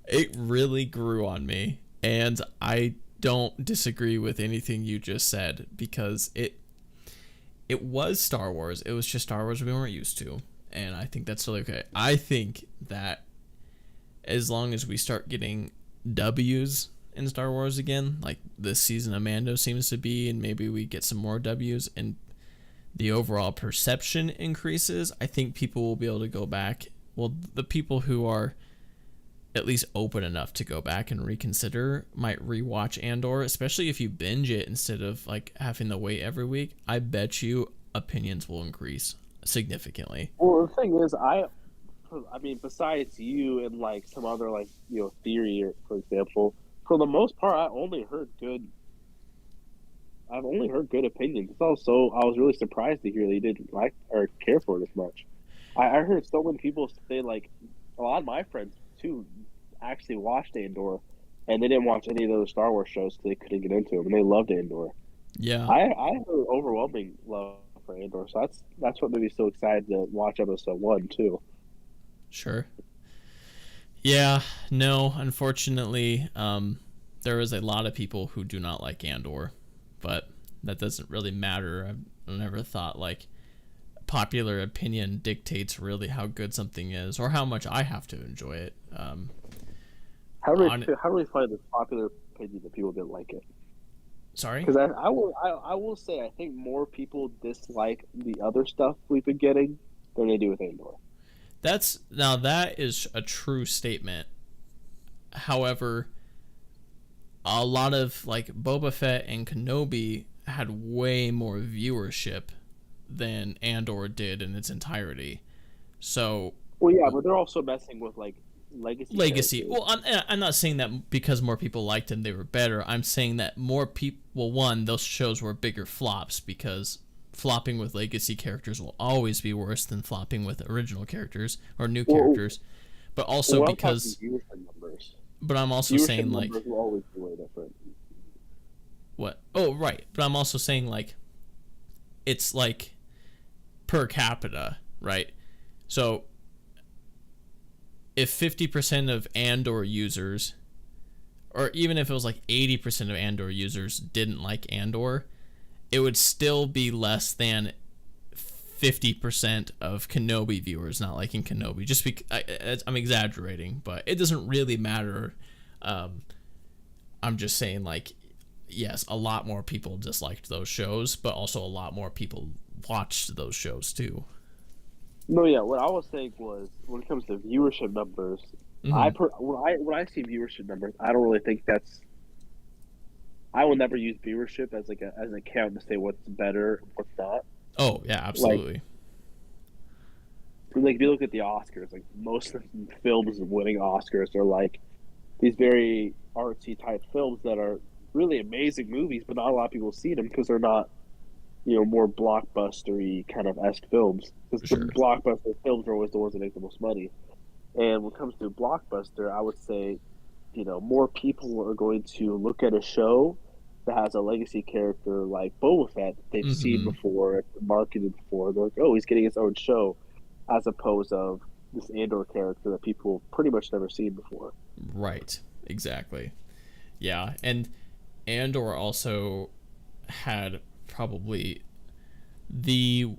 It really grew on me, and I don't disagree with anything you just said, because it was Star Wars. It was just Star Wars we weren't used to, and I think that's really okay. I think that as long as we start getting W's in Star Wars again, like this season of Mando seems to be, and maybe we get some more W's and the overall perception increases, I think people will be able to go back. Well, the people who are at least open enough to go back and reconsider might rewatch Andor, especially if you binge it instead of like having to wait every week. I bet you opinions will increase significantly. Well, the thing is, I mean, besides you and like some other like theory, for example, for the most part, I've only heard good opinions. It's also I was really surprised to hear they didn't like or care for it as much. I heard so many people say, like, a lot of my friends too actually watched Andor, and they didn't watch any of those Star Wars shows because they couldn't get into them, and they loved Andor. Yeah, I heard overwhelming love for Andor, so that's what made me so excited to watch episode 1 too. Sure. Yeah, no, unfortunately, there is a lot of people who do not like Andor, but that doesn't really matter. I've never thought like popular opinion dictates really how good something is or how much I have to enjoy it. How do we find the popular opinion that people didn't like it? Sorry? Because I will say I think more people dislike the other stuff we've been getting than they do with Andor. That is a true statement. However, a lot of like Boba Fett and Kenobi had way more viewership than Andor did in its entirety. So, well, yeah, but they're also messing with like legacy. Well, I'm not saying that because more people liked them they were better. I'm saying that more people. Well, one, those shows were bigger flops because flopping with legacy characters will always be worse than flopping with original characters or new characters. But also because. But I'm also saying like. Will always be way different. What? Oh, right. But I'm also saying like. It's like per capita, right? So if 50% of Andor users, or even if it was like 80% of Andor users didn't like Andor, it would still be less than 50% of Kenobi viewers not liking Kenobi. Just because I'm exaggerating, but it doesn't really matter. I'm just saying, like, yes, a lot more people disliked those shows, but also a lot more people watched those shows too. No, yeah. What I was saying was, when it comes to viewership numbers, when I see viewership numbers, I don't really think that's. I will never use viewership as an account to say what's better and what's not. Oh yeah, absolutely. Like if you look at the Oscars, like most of the films winning Oscars are like these very artsy type films that are really amazing movies, but not a lot of people see them because they're not, more blockbustery kind of esque films. Because the blockbuster films are always the ones that make the most money. And when it comes to blockbuster, I would say, more people are going to look at a show that has a legacy character like Boba Fett that they've seen before, marketed before. They're like, oh, he's getting his own show, as opposed of this Andor character that people pretty much never seen before. Right. Exactly. Yeah, and Andor also had probably the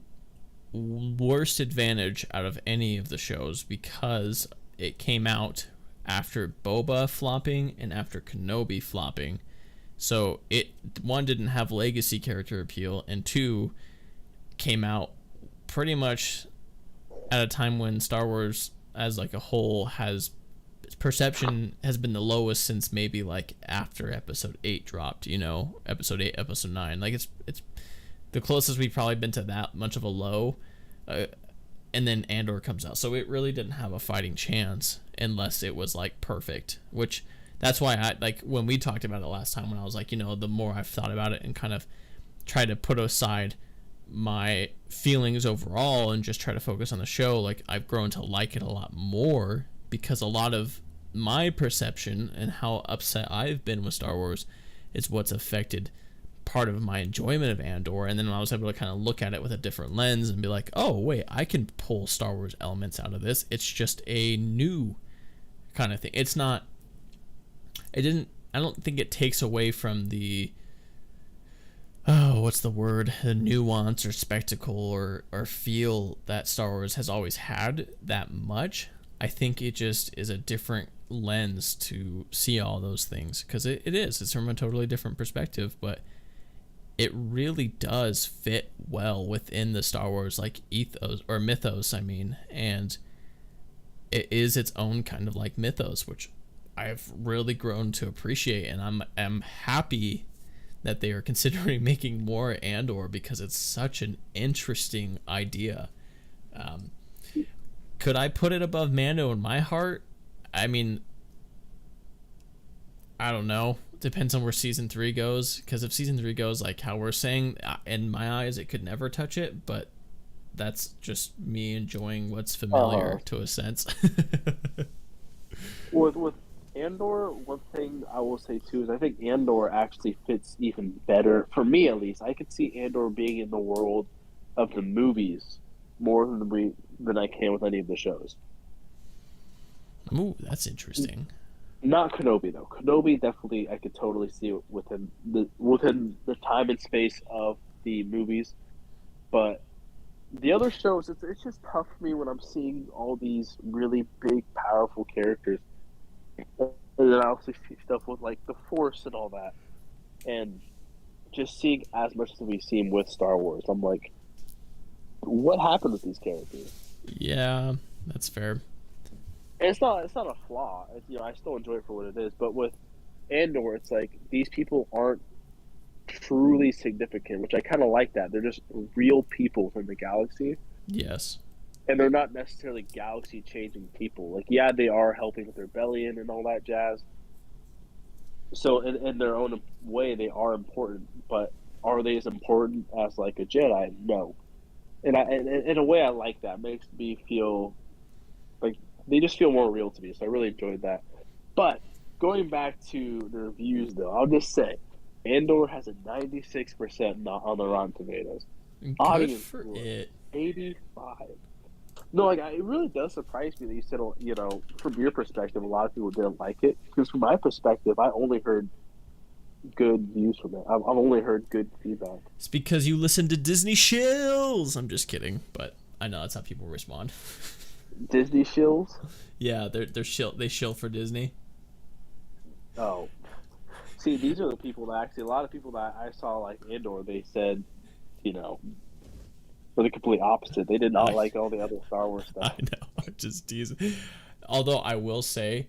worst advantage out of any of the shows because it came out after Boba flopping and after Kenobi flopping. So it, one, didn't have legacy character appeal, and two, came out pretty much at a time when Star Wars as like a whole has perception has been the lowest since maybe like after episode 8 dropped, episode 8, episode 9. Like it's the closest we've probably been to that much of a low, and then Andor comes out, so it really didn't have a fighting chance unless it was like perfect, which that's why I like when we talked about it last time, when I was like, the more I've thought about it and kind of try to put aside my feelings overall and just try to focus on the show, like I've grown to like it a lot more because a lot of my perception and how upset I've been with Star Wars is what's affected part of my enjoyment of Andor. And then I was able to kind of look at it with a different lens and be like, oh wait, I can pull Star Wars elements out of this. It's just a new kind of thing. It's not, I don't think it takes away from the, what's the word, the nuance or spectacle or feel that Star Wars has always had that much. I think it just is a different lens to see all those things, because it's from a totally different perspective, but it really does fit well within the Star Wars like ethos or mythos, I mean, and it is its own kind of like mythos, which I've really grown to appreciate, and I'm happy that they are considering making more Andor, because it's such an interesting idea. Could I put it above Mando in my heart? I mean, I don't know. Depends on where season 3 goes, because if season 3 goes like how we're saying, in my eyes it could never touch it, but that's just me enjoying what's familiar to a sense. With Andor, one thing I will say too is I think Andor actually fits even better, for me at least. I could see Andor being in the world of the movies more than I can with any of the shows. Ooh, that's interesting. Not Kenobi though. Kenobi definitely I could totally see it within the time and space of the movies, but the other shows it's just tough for me when I'm seeing all these really big, powerful characters, and then I also see stuff with like the Force and all that, and just seeing as much as we've seen with Star Wars, I'm like, what happened with these characters? Yeah, that's fair. And it's not a flaw. I still enjoy it for what it is. But with Andor, it's like these people aren't truly significant, which I kind of like that. They're just real people from the galaxy, Yes. and they're not necessarily galaxy-changing people. Like, yeah, they are helping with rebellion and all that jazz. So, in their own way, they are important. But are they as important as like a Jedi? No. And in a way, I like that. It makes me feel like they just feel more real to me. So I really enjoyed that. But going back to the reviews, though, I'll just say Andor has a 96% on the Rotten Tomatoes. Good Audience for score, it. 85. No, like it really does surprise me that you said, from your perspective, a lot of people didn't like it. Because from my perspective, I only heard good views from it. I've only heard good feedback. It's because you listen to Disney shills. I'm just kidding, but I know that's how people respond. Disney shills? Yeah, they shill for Disney. Oh. See, these are the people that actually, a lot of people that I saw like Andor, they said, were the complete opposite. They did not like all the other Star Wars stuff. I know, I'm just teasing. Although I will say,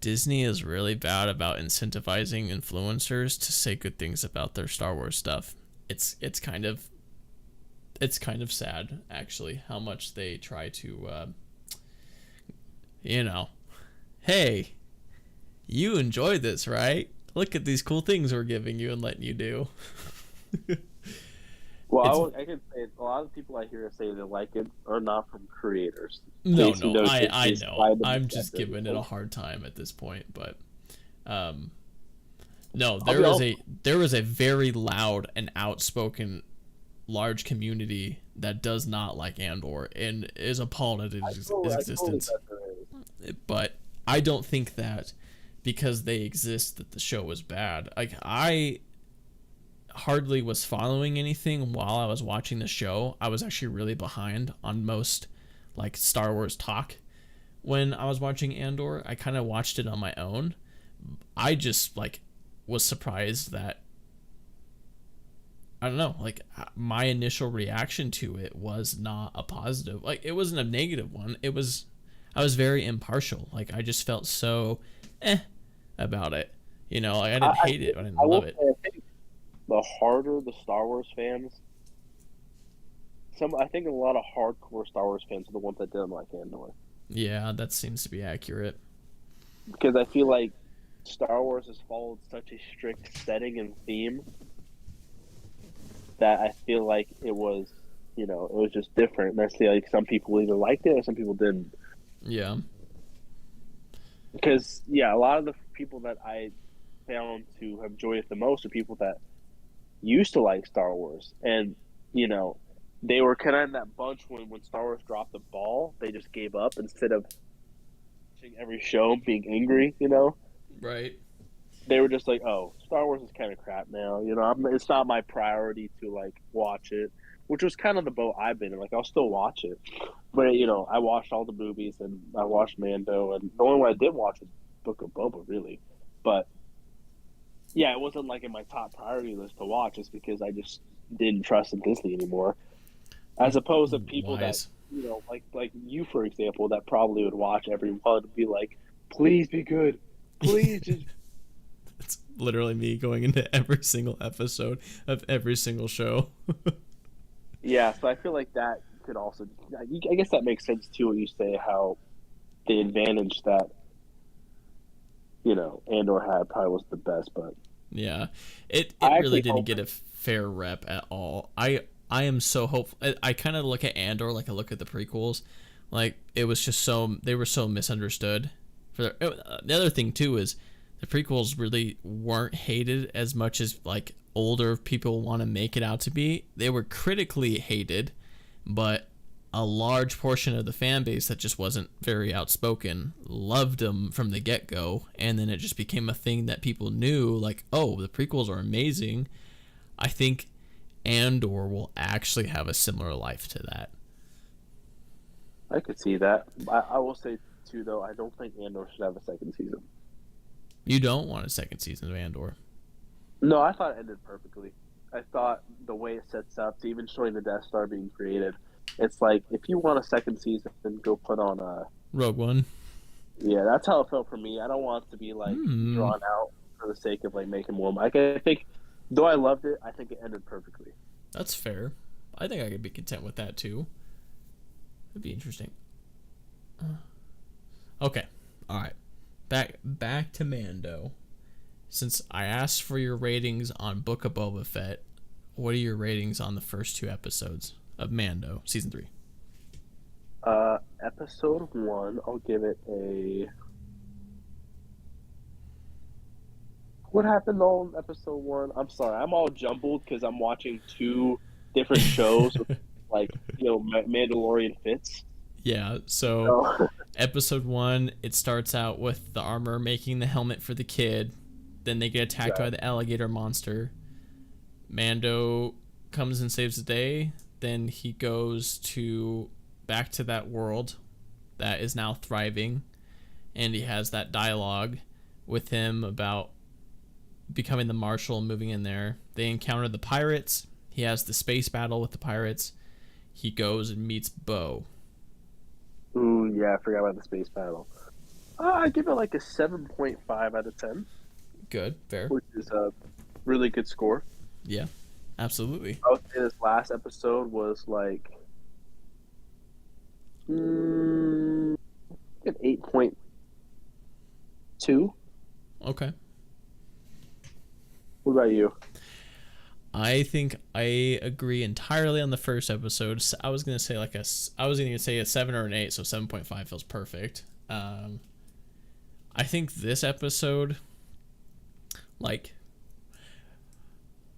Disney is really bad about incentivizing influencers to say good things about their Star Wars stuff. It's kind of sad, actually, how much they try to, hey, you enjoy this, right? Look at these cool things we're giving you and letting you do. Well, I can say a lot of people I hear say they like it are not from creators. No, I know. I'm just giving it a hard time at this point, but no, there was a very loud and outspoken large community that does not like Andor and is appalled at its existence. But I don't think that because they exist that the show is bad. Like, I hardly was following anything while I was watching the show. I was actually really behind on most like Star Wars talk when I was watching Andor. I kind of watched it on my own. I just like was surprised that, I don't know, like my initial reaction to it was not a positive. Like, it wasn't a negative one. I was very impartial. Like, I just felt so about it. Like, I didn't hate it. I didn't love it. I think the harder the Star Wars fans, I think a lot of hardcore Star Wars fans are the ones that didn't like Andor. Yeah, that seems to be accurate. Because I feel like Star Wars has followed such a strict setting and theme that I feel like it was just different. And I feel like some people either liked it or some people didn't. Yeah. Because, a lot of the people that I found to have enjoyed it the most are people that used to like Star Wars. And, they were kind of in that bunch when Star Wars dropped the ball. They just gave up instead of watching every show being angry, Right. They were just like, oh, Star Wars is kind of crap now. It's not my priority to, like, watch it, which was kind of the boat I've been in. Like, I'll still watch it. But, I watched all the movies, and I watched Mando, and the only one I did watch was Book of Boba, really. But yeah, it wasn't like in my top priority list to watch, just because I just didn't trust in Disney anymore. As opposed to people that, Wise. like you, for example, that probably would watch every one and be like, please be good. Please just. It's literally me going into every single episode of every single show. Yeah, so I feel like that could also, I guess that makes sense too, what you say, how the advantage that, Andor had probably was the best, but Yeah, it I really actually didn't hope. get a fair rep at all. I am so hopeful. I kind of look at Andor like I look at the prequels, like it was just so they were so misunderstood. The other thing too is the prequels really weren't hated as much as like older people want to make it out to be. They were critically hated, but a large portion of the fan base that just wasn't very outspoken loved them from the get-go, and then it just became a thing that people knew, like, oh, the prequels are amazing. I think Andor will actually have a similar life to that. I could see that. I will say too, though, I don't think Andor should have a second season. You don't want a second season of Andor. No, I thought it ended perfectly. I thought the way it sets up, to even showing the Death Star being created, it's like if you want a second season, then go put on a. Rogue One. Yeah, that's how it felt for me. I don't want it to be like drawn out for the sake of like making more. Like, I think, though I loved it, I think it ended perfectly. That's fair. I think I could be content with that too. It'd be interesting. Okay. All right. Back to Mando. Since I asked for your ratings on Book of Boba Fett, what are your ratings on the first 2 episodes of Mando season 3? Episode 1, I'll give it a. What happened on episode 1? I'm sorry, I'm all jumbled because I'm watching 2 different shows with, like, Mandalorian fits. Yeah, so episode 1, it starts out with the armor making the helmet for the kid. Then they get attacked by the alligator monster. Mando comes and saves the day. Then he goes back to that world that is now thriving, and he has that dialogue with him about becoming the marshal and moving in there. They encounter the pirates. He has the space battle with the pirates. He goes and meets Bo. Ooh, yeah, I forgot about the space battle. I give it like a 7.5 out of 10. Good, fair. Which is a really good score. Yeah, absolutely. I would say this last episode was like an 8.2. Okay. What about you? I think I agree entirely on the first episode. I was gonna say a 7 or an 8, so 7.5 feels perfect. I think this episode, like,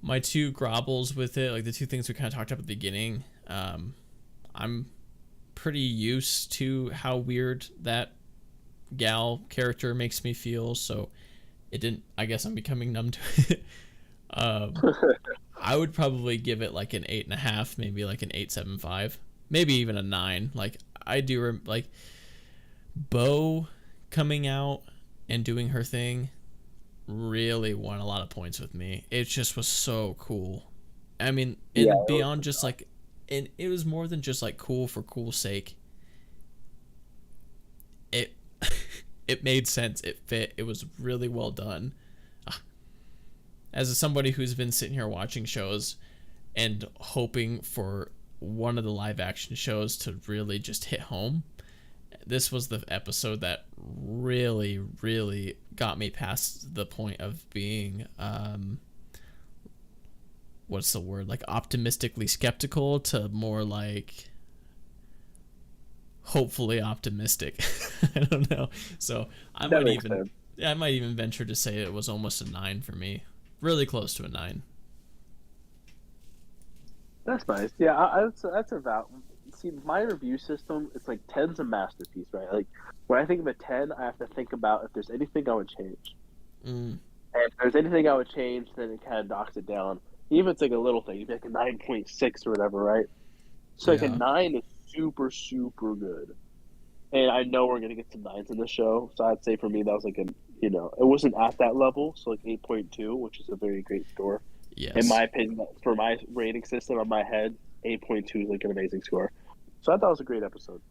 my 2 grobbles with it, like the 2 things we kind of talked about at the beginning, I'm pretty used to how weird that gal character makes me feel, so I guess I'm becoming numb to it. I would probably give it like an 8.5, maybe like an 8.75, maybe even a 9. Like, I do like Bo coming out and doing her thing really won a lot of points with me. It just was so cool. I mean, beyond just like, and it was more than just like cool for cool's sake. It made sense. It fit. It was really well done. As somebody who's been sitting here watching shows and hoping for one of the live action shows to really just hit home, this was the episode that really, really got me past the point of being, what's the word? Like, optimistically skeptical to more like hopefully optimistic. I don't know. So I might even venture to say it was almost a 9 for me. Really close to a 9. That's nice. Yeah, that's about. See, my review system, it's like 10's a masterpiece, right? Like, when I think of a 10, I have to think about if there's anything I would change. And if there's anything I would change, then it kind of knocks it down. Even if it's like a little thing, like a 9.6 or whatever, right? So like a 9 is super, super good. And I know we're gonna get some nines in the show, so I'd say for me that was like a it wasn't at that level, so like 8.2, which is a very great score. In Yes. my opinion, for my rating system on my head, 8.2 is like an amazing score. So I thought it was a great episode.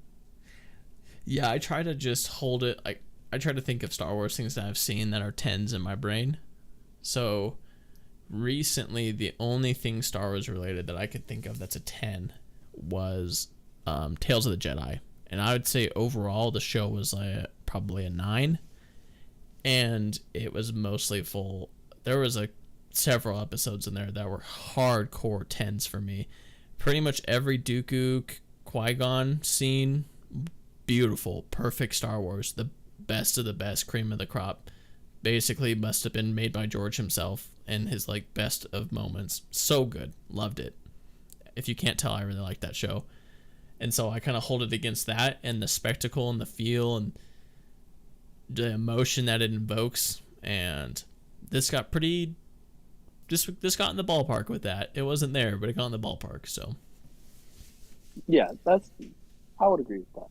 Yeah, I try to just hold it. I try to think of Star Wars things that I've seen that are tens in my brain. So recently, the only thing Star Wars related that I could think of that's a 10 was Tales of the Jedi. And I would say overall the show was probably a 9. And it was mostly full. There was several episodes in there that were hardcore 10s for me. Pretty much every Dooku Qui-Gon scene, beautiful, perfect Star Wars, the best of the best, cream of the crop. Basically must have been made by George himself and his best of moments. So good. Loved it. If you can't tell, I really like that show. And so I kind of hold it against that and the spectacle and the feel and the emotion that it invokes. And this got pretty... This got in the ballpark with that. It wasn't there, but it got in the ballpark, so... Yeah, I would agree with that.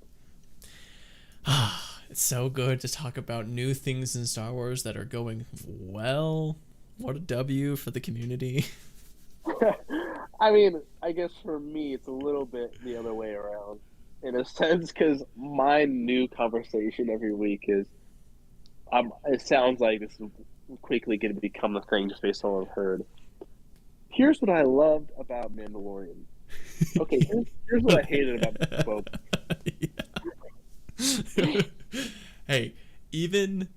It's so good to talk about new things in Star Wars that are going well. What a W for the community. I mean, I guess for me, it's a little bit the other way around in a sense, because my new conversation every week is, it sounds like this is quickly going to become a thing just based on what I've heard. Here's what I loved about Mandalorian. Okay, here's what I hated about Boba. Yeah. Hey, even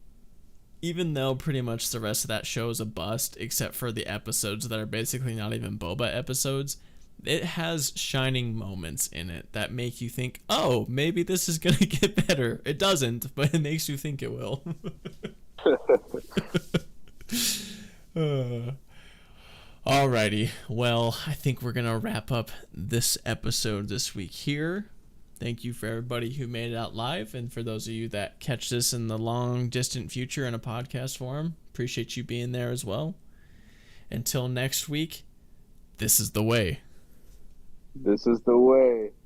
though pretty much the rest of that show is a bust, except for the episodes that are basically not even Boba episodes, it has shining moments in it that make you think, oh, maybe this is gonna get better. It doesn't, but it makes you think it will. Alrighty, well, I think we're gonna wrap up this episode this week here. Thank you for everybody who made it out live, and for those of you that catch this in the long distant future in a podcast form, appreciate you being there as well. Until next week, this is the way. This is the way.